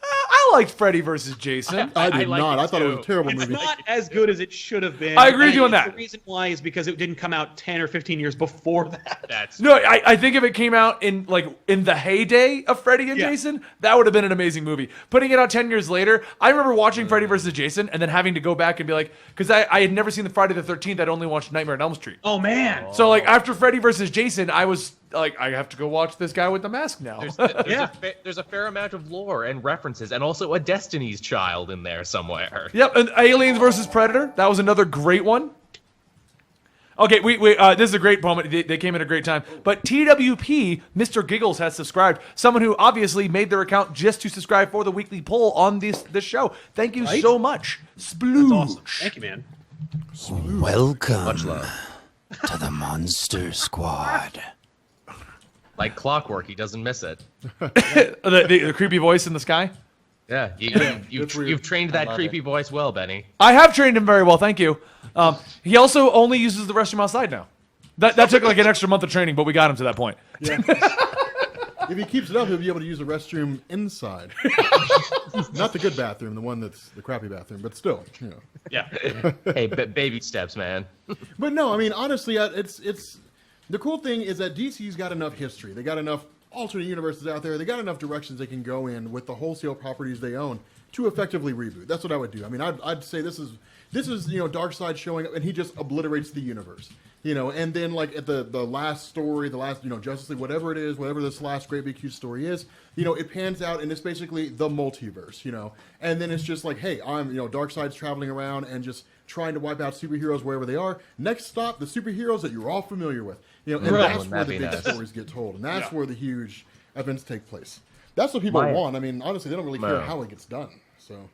I liked Freddy versus Jason.
I did
like
not.
it
I thought it was a
too.
terrible
It's
movie.
not as good as it should have been.
I agree with you on
and
that.
The reason why is because it didn't come out 10 or 15 years before that.
That's
No, I think if it came out in the heyday of Freddy and
Yeah.
Jason, that would have been an amazing movie. Putting it out 10 years later, I remember watching Freddy vs. Jason and then having to go back and be like, because I had never seen the Friday the 13th, I'd only watched Nightmare on Elm Street.
Oh man.
So like after Freddy vs. Jason, I was like, I have to go watch this guy with the mask now.
there's a fair amount of lore and references, and also a Destiny's Child in there somewhere.
Yep, and Aliens vs. Predator, that was another great one. Okay, we this is a great moment. They came at a great time. But TWP, Mr. Giggles has subscribed. Someone who obviously made their account just to subscribe for the weekly poll on this show. Thank you so much. Splooge.
Awesome. Thank you, man.
Welcome
Much love.
to the Monster Squad.
Like clockwork, he doesn't miss it.
The creepy voice in the sky.
Yeah,
That's weird.
you've trained that creepy voice well, Benny.
I have trained him very well, thank you. He also only uses the restroom outside now. That took like an extra month of training, but we got him to that point.
Yeah. If he keeps it up, he'll be able to use the restroom inside. Not the good bathroom, the one that's the crappy bathroom, but still, you know.
Yeah.
Hey, baby steps, man.
But no, I mean, honestly, it's the cool thing is that DC's got enough history. They got enough alternate universes out there. They got enough directions they can go in with the wholesale properties they own to effectively reboot. That's what I would do. I mean, I'd say this is Darkseid showing up and he just obliterates the universe. And then like at the last story, the last Justice League, whatever it is, whatever this last great big huge story is, it pans out and it's basically the multiverse, and then it's just like, hey, I'm Darkseid's traveling around and just trying to wipe out superheroes wherever they are. Next stop, the superheroes that you're all familiar with, and that's where the big stories get told, and that's where the huge events take place. That's what people want. I mean, honestly, they don't really care how it gets done. So,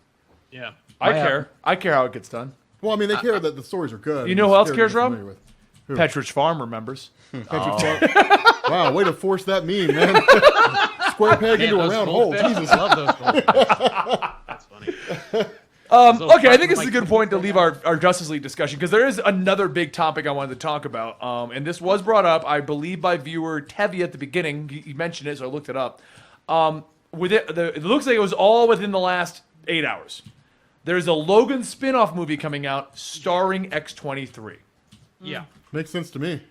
Yeah.
I care. I care how it gets done.
well, I mean, they care that the stories are good.
You know who else cares,
Rob?
Rob? Petridge Farm remembers.
Wow, way to force that meme, man. Square peg into a round hole. Jesus.
I love those gold
That's funny.
Okay, I think this is a good point to leave our Justice League discussion because there is another big topic I wanted to talk about, and this was brought up, I believe, by viewer Tevi at the beginning. He mentioned it, so I looked it up. It looks like it was all within the last 8 hours. There's a Logan spin-off movie coming out starring X-23.
Yeah.
Makes sense to me.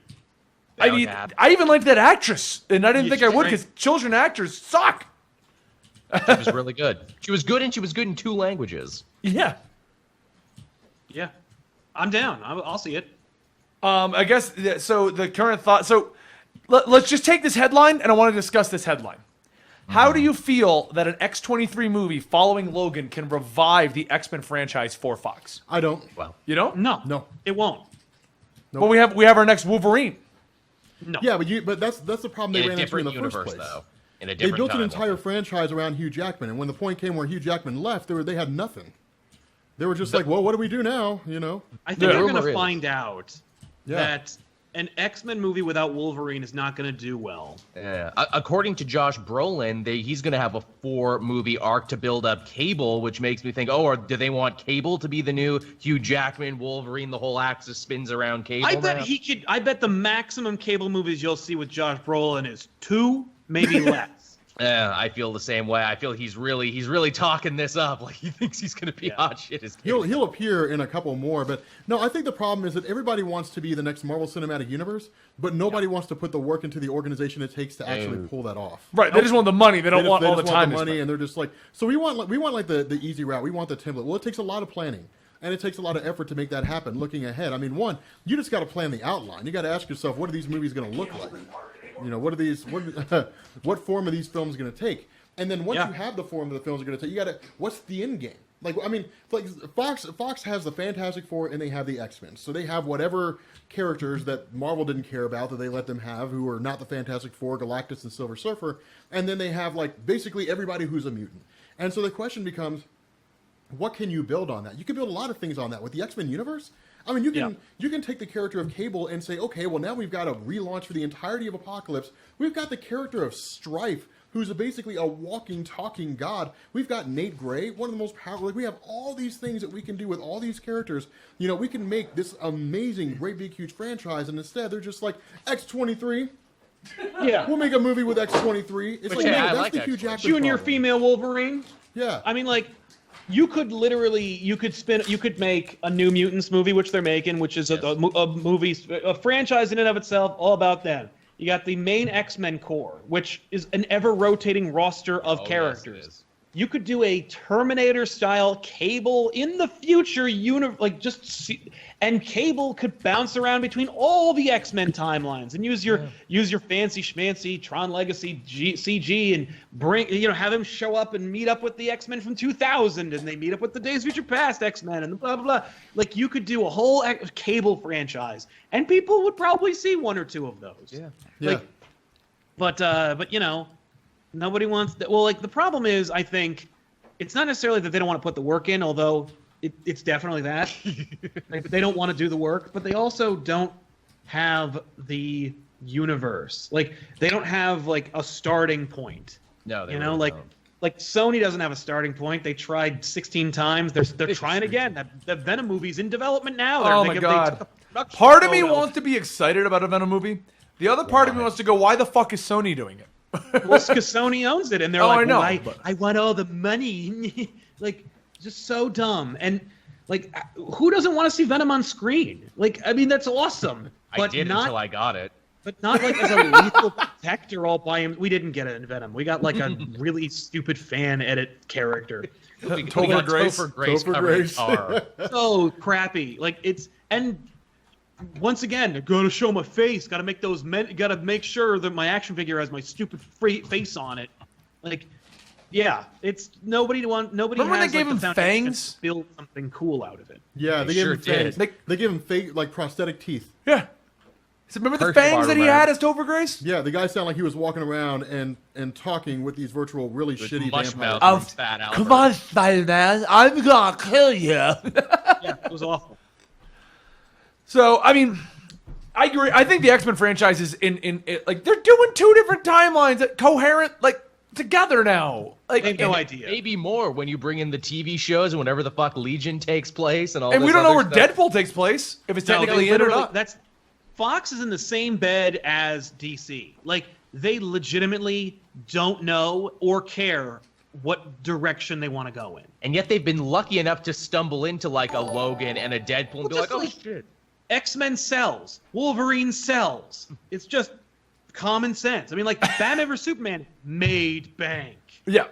I mean, I even liked that actress, and I didn't think I would
great.
because children actors suck.
She was really good. She was good, and she was good in 2 languages.
Yeah.
Yeah. I'm down. I'll see it.
I guess, so the current thought, so let's just take this headline, and I want to discuss this headline. How do you feel that an X-23 movie following Logan can revive the X-Men franchise for Fox?
I don't.
Well,
You know?
No.
It won't.
But we have our next Wolverine.
No.
Yeah, but that's the problem they
in a
ran into in
different
the
universe,
first place.
though. In a
They
different
built an
timeline.
entire franchise around Hugh Jackman, and when the point came where Hugh Jackman left, they had nothing. They were just like, well, what do we do now?
I think
Yeah.
they're going
Rumor
to
is-
find out
Yeah.
that an X-Men movie without Wolverine is not going to do well.
Yeah. According to Josh Brolin, he's going to have a 4-movie arc to build up Cable, which makes me think, or do they want Cable to be the new Hugh Jackman, Wolverine? The whole axis spins around Cable.
I bet
now?
I bet the maximum Cable movies you'll see with Josh Brolin is 2, maybe less.
Yeah, I feel the same way. I feel he's really talking this up. Like he thinks he's going to be hot shit.
He'll appear in a couple more, but no, I think the problem is that everybody wants to be the next Marvel Cinematic Universe, but nobody wants to put the work into the organization it takes to actually pull that off.
Right, they just want the money. They don't want all the
just
time.
want the money, and they're just like, so we want like the easy route. We want the template. Well, it takes a lot of planning. And it takes a lot of effort to make that happen, looking ahead. I mean, one, you just got to plan the outline. You got to ask yourself, what are these movies going to look like? What form are these films going to take? And then once you have the form that the films are going to take, you got to, what's the end game? Like Fox has the Fantastic Four and they have the X-Men. So they have whatever characters that Marvel didn't care about that they let them have, who are not the Fantastic Four, Galactus and Silver Surfer. And then they have like basically everybody who's a mutant. And so the question becomes, what can you build on that? You can build a lot of things on that with the X-Men universe. I mean, you can take the character of Cable and say, okay, well now we've got a relaunch for the entirety of Apocalypse. We've got the character of Strife who's basically a walking, talking god. We've got Nate Gray, one of the most powerful. Like, we have all these things that we can do with all these characters. You know, we can make this amazing, great, big, huge franchise, and instead they're just like, X-23.
Yeah.
We'll make a movie with X-23. It's like,
yeah,
no,
I
that's
like
the huge
X-23.
actor
Junior
problem.
female Wolverine.
Yeah.
I mean, like, you could make a New Mutants movie, which they're making, which is a movie, a franchise in and of itself, all about them. You got the main X-Men core, which is an ever-rotating roster of characters.
Yes, it is.
You could do a Terminator-style Cable in the future and Cable could bounce around between all the X-Men timelines and use your fancy schmancy Tron Legacy CG and have him show up and meet up with the X-Men from 2000 and they meet up with the Days of Future Past X-Men and blah blah blah. Like, you could do a whole Cable franchise and people would probably see one or two of those.
Yeah.
But nobody wants that. Well, like, the problem is, I think it's not necessarily that they don't want to put the work in, although it's definitely that. They don't want to do the work, but they also don't have the universe. Like, they don't have like a starting point.
No, they
really
really
don't.
don't.
Like Sony doesn't have a starting point. They tried 16 times. They're trying again. That Venom movie's in development now.
Oh my God. Part of me wants to be excited about a Venom movie. The other part of me wants to go, why the fuck is Sony doing it?
Well, it's because Sony owns it, and they're like,
I know,
well, I want all the money. Like, just so dumb. And, like, who doesn't want to see Venom on screen? Like, I mean, that's awesome.
I did until I got it.
But not, like, as a lethal protector all by him. We didn't get it in Venom. We got, like, a really stupid fan edit character.
Topher Grace.
Topher Grace
Topher
covering
Grace.
Tar.
So crappy. Like, and once again, I gotta show my face. Gotta make those men. Gotta make sure that my action figure has my stupid face on it. Like, yeah, it's nobody
Remember
has
when they
like,
gave
the
him
foundation
fangs?
to build something cool out of it.
Yeah, they
sure
gave him fangs.
did.
They gave him fake, like, prosthetic teeth.
Yeah. So remember the
First
fangs that he
Spider-Man.
had as Topher Grace?
Yeah, the guy sounded like he was walking around and talking with these virtual, really shitty
Mush
vampires.
mouth and fat Albert.
Come on, Spider-Man. I'm gonna kill you.
Yeah, it was awful.
So, I mean, I agree. I think the X-Men franchise is in like, they're doing two different timelines that coherent, like, together now. Like,
I have no idea.
Maybe more when you bring in the TV shows and whenever the fuck Legion takes place and all.
and we
this
don't know
other
where
stuff.
Deadpool takes place, if it's
No,
technically
they
in or
literally-
not.
That's Fox is in the same bed as DC. Like, they legitimately don't know or care what direction they want to go in.
And yet they've been lucky enough to stumble into like a Logan and a Deadpool and be like,
just
oh
like-
shit.
X-Men sells. Wolverine sells. It's just common sense. I mean, like, Batman vs Superman made bank.
Yeah.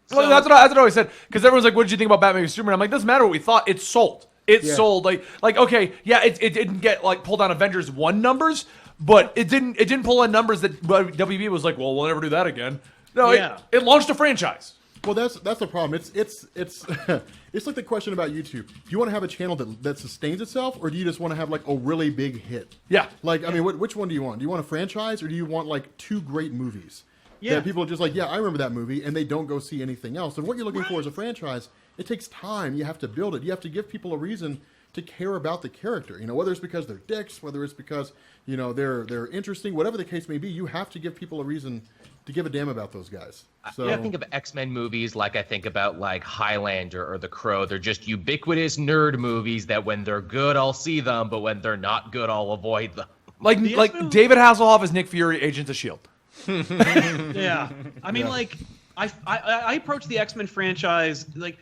So-
Well, that's what I always said. Because everyone's like, what did you think about Batman vs Superman? I'm like, doesn't matter what we thought. It sold. It sold. Like okay, yeah, it didn't get like pulled on Avengers 1 numbers, but it didn't pull in numbers that WB was like, well, we'll never do that again. No,
Yeah.
it launched a franchise.
Well, that's the problem. It's it's like the question about YouTube. Do you want to have a channel that sustains itself, or do you just want to have like a really big hit?
Yeah.
Like, I mean, which one do you want? Do you want a franchise, or do you want like two great movies?
Yeah.
That people are just like, yeah, I remember that movie, and they don't go see anything else. And what you're looking for is a franchise. It takes time. You have to build it. You have to give people a reason to care about the character. You know, whether it's because they're dicks, whether it's because, you know, they're interesting, whatever the case may be, you have to give people a reason to give a damn about those guys. So
I think of X-Men movies like I think about like Highlander or The Crow. They're just ubiquitous nerd movies that when they're good, I'll see them, but when they're not good, I'll avoid them.
Like
X-Men-
David Hasselhoff as Nick Fury, Agents of S.H.I.E.L.D.
Yeah. I mean, like, I approach the X-Men franchise like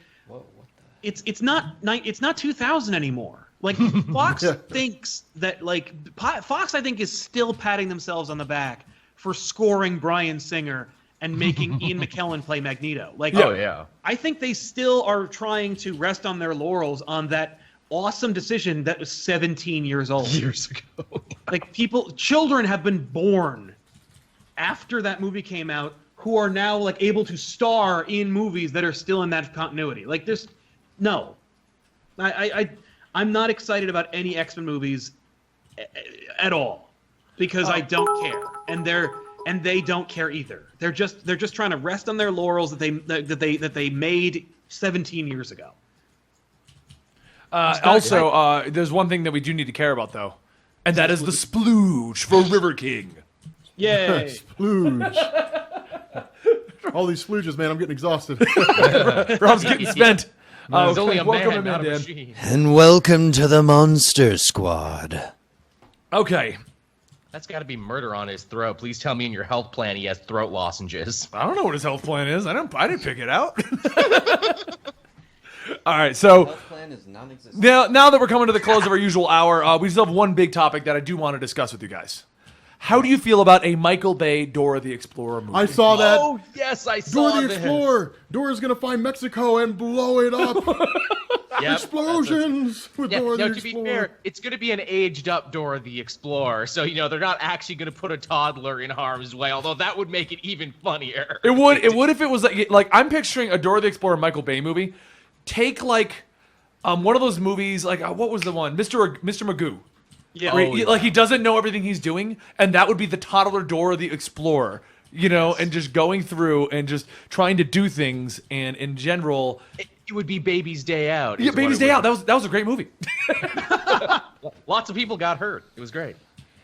it's not 2000 anymore. Like, Fox thinks that, like, Fox I think is still patting themselves on the back for scoring Bryan Singer and making Ian McKellen play Magneto. Like,
Oh, yeah.
I think they still are trying to rest on their laurels on that awesome decision that was 17 years old.
Years ago.
Like, children have been born after that movie came out who are now, like, able to star in movies that are still in that continuity. Like, no. I'm not excited about any X-Men movies at all because I don't care, and they don't care either. They're just trying to rest on their laurels that they made 17 years ago.
Also, there's one thing that we do need to care about, though, and that is the splooge for River King.
Yay!
Splooge. All these splooges, man. I'm getting exhausted.
Rob's getting spent.
He's only a
welcome
man,
him
not
in,
a
Dan.
machine.
And welcome to the Monster Squad.
Okay.
That's got to be murder on his throat. Please tell me in your health plan he has throat lozenges.
I don't know what his health plan is. I didn't pick it out. All right, so
plan is non-existent.
now that we're coming to the close of our usual hour, we still have one big topic that I do want to discuss with you guys. How do you feel about a Michael Bay Dora the Explorer movie?
I saw that.
Oh, yes, I saw
Dora the
this.
Explorer. Dora's gonna find Mexico and blow it up.
Yep,
Explosions with
Yeah,
Dora
no,
the
to be
Explorer.
fair, it's going to be an aged-up Dora the Explorer, so, they're not actually going to put a toddler in harm's way, although that would make it even funnier.
It would if it was like I'm picturing a Dora the Explorer Michael Bay movie. Take like one of those movies like what was the one? Mr. Magoo.
Yeah.
Where he doesn't know everything he's doing, and that would be the toddler Dora the Explorer, and just going through and just trying to do things, and in general,
It would be Baby's Day Out.
yeah, Baby's Day Out. That was a great movie.
Lots of people got hurt. It was great.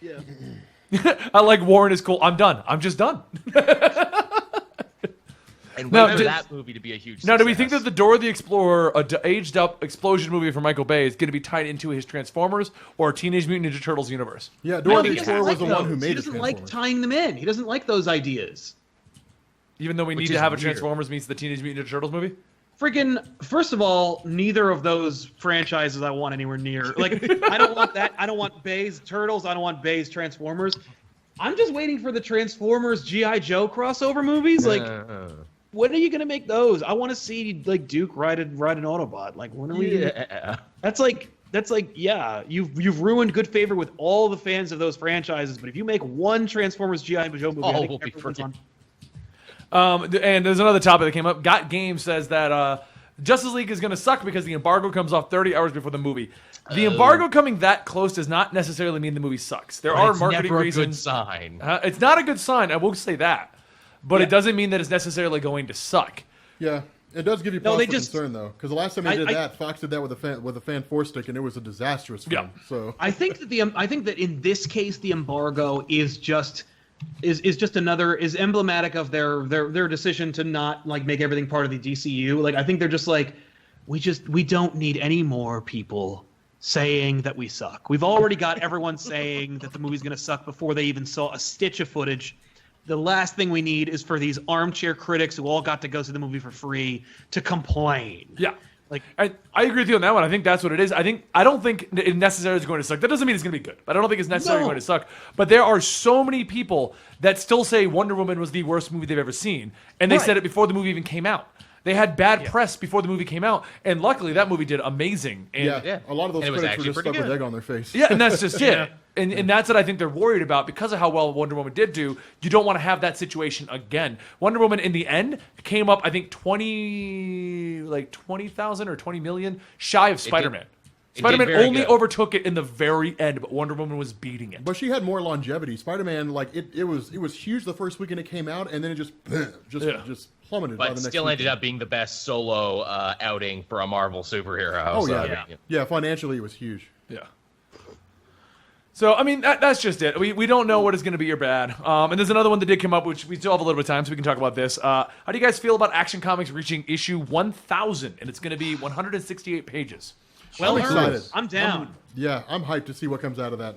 Yeah.
I like Warren is cool. I'm done. I'm just done.
And
Now,
wait for
did-
that movie to be a huge
Now, do we think
success.
that the Dora the Explorer, aged up explosion movie from Michael Bay, is going to be tied into his Transformers or Teenage Mutant Ninja Turtles universe?
Yeah, Dora the
he doesn't
Explorer was the
like
one who
those.
made
He
the
doesn't like
Transformers.
tying them in. He doesn't like those ideas.
Even though we
Which
need to
is
have a
weird.
Transformers meets the Teenage Mutant Ninja Turtles movie?
Friggin', first of all, neither of those franchises I want anywhere near. Like, I don't want that. I don't want Bay's Turtles. I don't want Bay's Transformers. I'm just waiting for the Transformers G.I. Joe crossover movies. Like, when are you gonna make those? I want to see like Duke ride an Autobot. Like, when are we?
Yeah.
That's like yeah. You've ruined good favor with all the fans of those franchises. But if you make one Transformers G.I. Joe movie, I
All
think
will be
everyone's
forgiven.
And there's another topic that came up. Got Game says that Justice League is going to suck because the embargo comes off 30 hours before the movie. The embargo coming that close does not necessarily mean the movie sucks. There are
It's
marketing
never a
reasons.
good sign.
It's not a good sign. I will say that, but it doesn't mean that it's necessarily going to suck.
Yeah, it does give you
No,
pause
they
for
just-
concern though, because the last time they did
I-
that, Fox did that with a fan four stick, and it was a disastrous film.
Yeah.
So
I think that in this case the embargo is just emblematic of their decision to not like make everything part of the DCU. Like, I think they're just like, we don't need any more people saying that we suck. We've already got everyone saying that the movie's gonna suck before they even saw a stitch of footage. The last thing we need is for these armchair critics who all got to go see the movie for free to complain.
Yeah.
Like,
I agree with you on that one. I think that's what it is. I don't think it necessarily is going to suck. That doesn't mean it's going to be good, but I don't think it's necessarily
No.
going to suck. But there are so many people that still say Wonder Woman was the worst movie they've ever seen, and they said it before the movie even came out. They had bad press before the movie came out, and luckily that movie did amazing. And
yeah, a lot of those
And it was
critics were
actually
just
pretty
stuck with
good.
egg on their face.
yeah, and that's just it. And that's what I think they're worried about because of how well Wonder Woman did do. You don't want to have that situation again. Wonder Woman in the end came up, I think 20,000 or 20 million shy of Spider-Man.
it did
Spider-Man
very
only
good.
overtook it in the very end, but Wonder Woman was beating it.
But she had more longevity. Spider-Man, like it was huge the first weekend it came out, and then it just plummeted by the
But
next
still ended
weekend.
up being the best solo outing for a Marvel superhero.
Oh
so,
yeah. Yeah, financially it was huge.
Yeah. So, I mean, that's just it. We don't know what is going to be or bad. And there's another one that did come up, which we still have a little bit of time, so we can talk about this. How do you guys feel about Action Comics reaching issue 1,000? And it's going to be 168 pages.
well,
I'm excited.
I'm down.
Yeah, I'm hyped to see what comes out of that.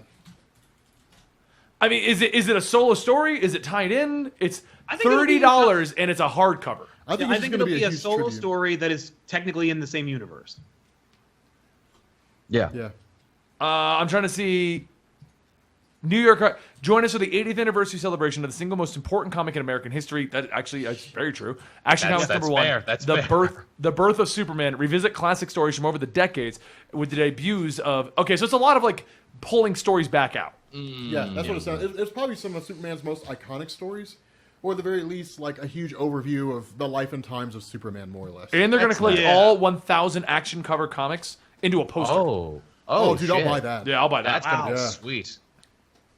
I mean, is it a solo story? Is it tied in? It's
I think it'll be-
$30 and it's a hardcover.
I think,
I
it's
think
going to
it'll be a
huge
solo
tribute.
story that is technically in the same universe.
Yeah.
Yeah.
I'm trying to see. New York, join us for the 80th anniversary celebration of the single most important comic in American history. That actually is very true. Action Comics
That's
number one.
fair. That's
the
fair.
birth of Superman. Revisit classic stories from over the decades with the debuts of. Okay, so it's a lot of like pulling stories back out.
Yeah, that's what it sounds. It's probably some of Superman's most iconic stories, or at the very least, like a huge overview of the life and times of Superman, more or less.
And they're going to collect
Yeah.
all 1,000 action cover comics into a poster.
Oh,
dude,
shit.
I'll buy that.
Yeah, I'll buy that.
That's gonna be
Yeah.
sweet.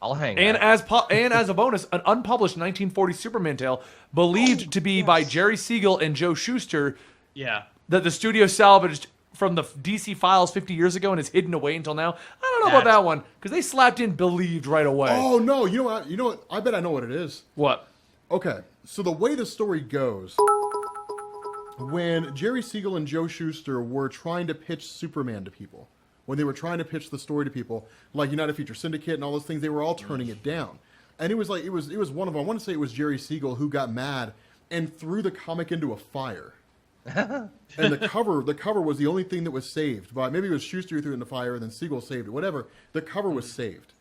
I'll hang.
And
that.
as a bonus, an unpublished 1940 Superman tale believed to be by Jerry Siegel and Joe Shuster
Yeah.
that the studio salvaged from the DC files 50 years ago and is hidden away until now. I don't know about
That's-
that one because they slapped in believed right away.
Oh no, you know what? I bet I know what it is.
What?
Okay, So the way the story goes, when Jerry Siegel and Joe Shuster were trying to pitch Superman to people, when they were trying to pitch the story to people, like United Feature Syndicate and all those things, they were all turning it down. And it was one of them. I want to say it was Jerry Siegel who got mad and threw the comic into a fire. And the cover was the only thing that was saved. But maybe it was Schuster who threw it in the fire, and then Siegel saved it. Whatever. The cover was saved.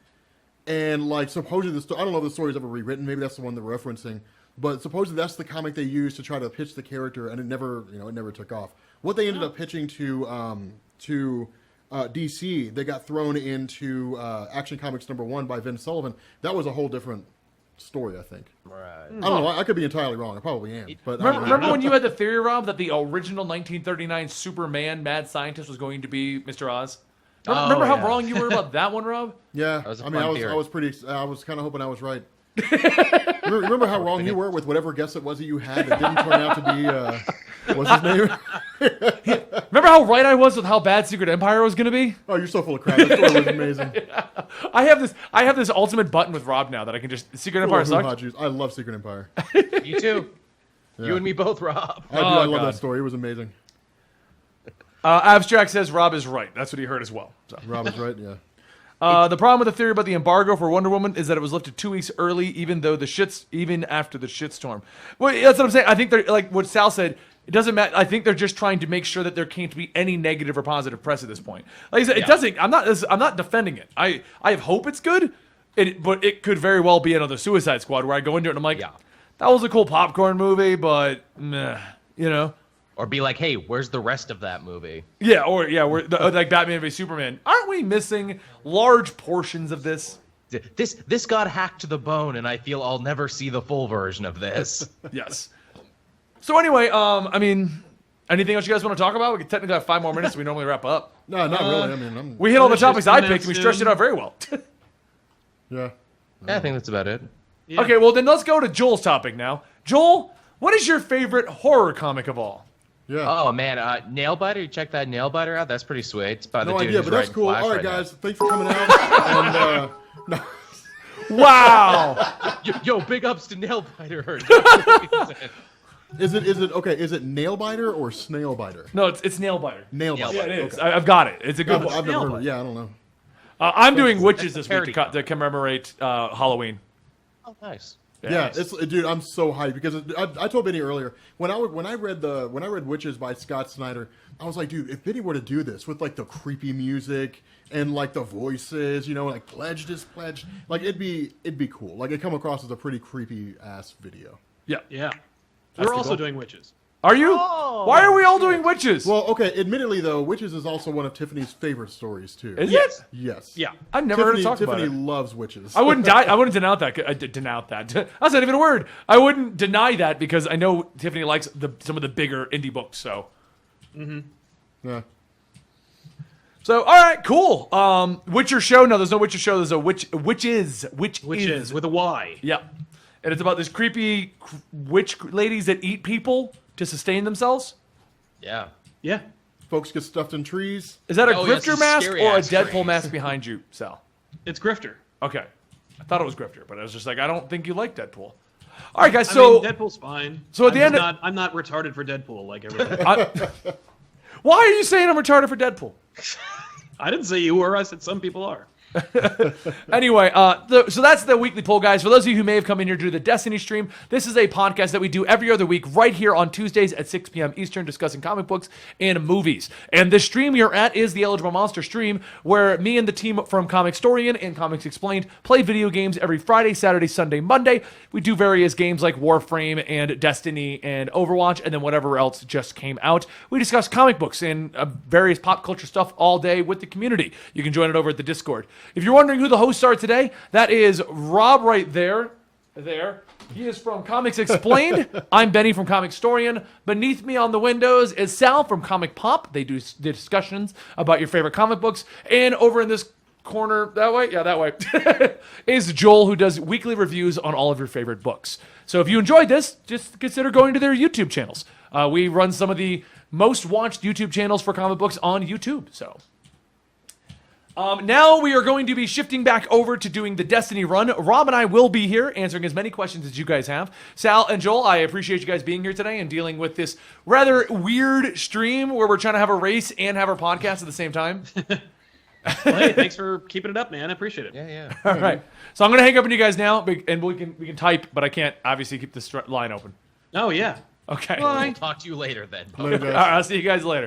And like supposedly, I don't know if the story's ever rewritten. Maybe that's the one they're referencing. But supposedly that's the comic they used to try to pitch the character, and it never took off. What they ended up pitching to DC, they got thrown into Action Comics #1 by Vince Sullivan. That was a whole different story, I think.
Right.
I don't know. I could be entirely wrong. I probably am. But
Remember when you had the theory, Rob, that the original 1939 Superman mad scientist was going to be Mr. Oz? Remember how wrong you were about that one, Rob?
Yeah.
That was a
I
fun
was
theory.
I was kind of hoping I was right. Remember how wrong you were with whatever guess it was that you had that didn't turn out to be what's his name?
Remember how right I was with how bad Secret Empire was going to be?
Oh, you're so full of crap. That story was amazing.
I have this ultimate button with Rob now that I can just Secret Empire sucked.
I love Secret Empire.
You too. You and me both, Rob.
I love
God.
that story. It was amazing.
Abstract says Rob is right. That's what he heard as well. So.
Rob is right. Yeah.
The problem with the theory about the embargo for Wonder Woman is that it was lifted 2 weeks early, even after the shitstorm. Well, that's what I'm saying. I think they're like what Sal said. It doesn't matter. I think they're just trying to make sure that there can't be any negative or positive press at this point. Like I said, it doesn't. I'm not defending it. I have hope it's good, but it could very well be another Suicide Squad where I go into it and I'm like, that was a cool popcorn movie, but meh, you know.
Or be like, hey, where's the rest of that movie?
Yeah, we're like Batman v Superman. Aren't we missing large portions of this?
This got hacked to the bone, and I feel I'll never see the full version of this.
Yes. So anyway, I mean, anything else you guys want to talk about? We can technically have 5 more minutes. We normally wrap up.
No, not really. I mean,
We hit all the topics I
coming
picked,
out
and we stretched it
soon.
out very well.
yeah.
Yeah, I think that's about it.
Yeah.
Okay, well then let's go to Joel's topic now. Joel, what is your favorite horror comic of all?
Yeah.
Oh man, Nailbiter! You check that Nailbiter out. That's pretty sweet. It's by the
No
dude
idea,
who's
but that's
writing
cool.
Flash
All right,
right now.
guys. Thanks for coming out. And no.
Wow.
Yo, big ups to Nailbiter.
Is it okay? Is it Nailbiter or Snailbiter?
No, it's Nailbiter.
Nailbiter.
Yeah, it is.
Okay.
I've got it. It's a good one.
I've never heard of it. Yeah, I don't know.
I'm doing witches this week
parody
to commemorate Halloween.
Oh, nice.
Yeah, dude, I'm so hyped because I told Benny earlier when I read Witches by Scott Snyder, I was like, dude, if Benny were to do this with like the creepy music and like the voices, you know, like pledge, like it'd be cool. Like it'd come across as a pretty creepy ass video.
Yeah.
Yeah.
That's
We're
the
also
goal.
doing witches.
Are you?
Oh,
Why are we all doing witches?
Well, okay, admittedly though, Witches is also one of Tiffany's favorite stories too.
Is
Yes.
it?
Yes.
Yeah.
I've never heard her talk
Tiffany
about it.
loves Witches.
I wouldn't die. I wouldn't denounce that. Denounce that. That's not even a word. I wouldn't deny that because I know Tiffany likes some of the bigger indie books. So,
Yeah.
all right, cool. Witcher show? No, there's no Witcher show. There's a witches
With a Y.
Yeah, and it's about this creepy witch ladies that eat people to sustain themselves.
Yeah.
Yeah.
Folks get stuffed in trees.
Is that a
Oh, yes,
grifter
it's
mask
scary
or a
ass
Deadpool
phrase.
mask behind you, Sal?
It's Grifter.
Okay, I thought it was grifter, but I was just like, I don't think you like Deadpool. All right, guys.
I
So,
mean, Deadpool's fine.
so at the end of-
I'm not retarded for Deadpool like everybody.
why are you saying I'm retarded for Deadpool?
I didn't say you were. I said some people are.
Anyway, so that's the weekly poll, guys. For those of you who may have come in here to do the Destiny stream, this is a podcast that we do every other week right here on Tuesdays at 6 p.m. Eastern, discussing comic books and movies. And the stream you're at is the Eligible Monster stream, where me and the team from Comicstorian and Comics Explained play video games every Friday, Saturday, Sunday, Monday. We do various games like Warframe and Destiny and Overwatch, and then whatever else just came out. We discuss comic books and various pop culture stuff all day with the community. You can join it over at the Discord. If you're wondering who the hosts are today, that is Rob right there. He is from Comics Explained. I'm Benny from Comicstorian. Beneath me on the windows is Sal from Comic Pop. They do discussions about your favorite comic books. And over in this corner, that way, is Joel, who does weekly reviews on all of your favorite books. So if you enjoyed this, just consider going to their YouTube channels. We run some of the most watched YouTube channels for comic books on YouTube. So. Now we are going to be shifting back over to doing the Destiny run. Rob and I will be here answering as many questions as you guys have. Sal and Joel, I appreciate you guys being here today and dealing with this rather weird stream where we're trying to have a race and have our podcast at the same time.
Well, hey, thanks for keeping it up, man. I appreciate it.
Yeah.
All right. So I'm going to hang up on you guys now, and we can type, but I can't obviously keep this line open.
Oh, yeah.
Okay.
We'll talk to you later then.
Later, guys.
All right, I'll see you guys later.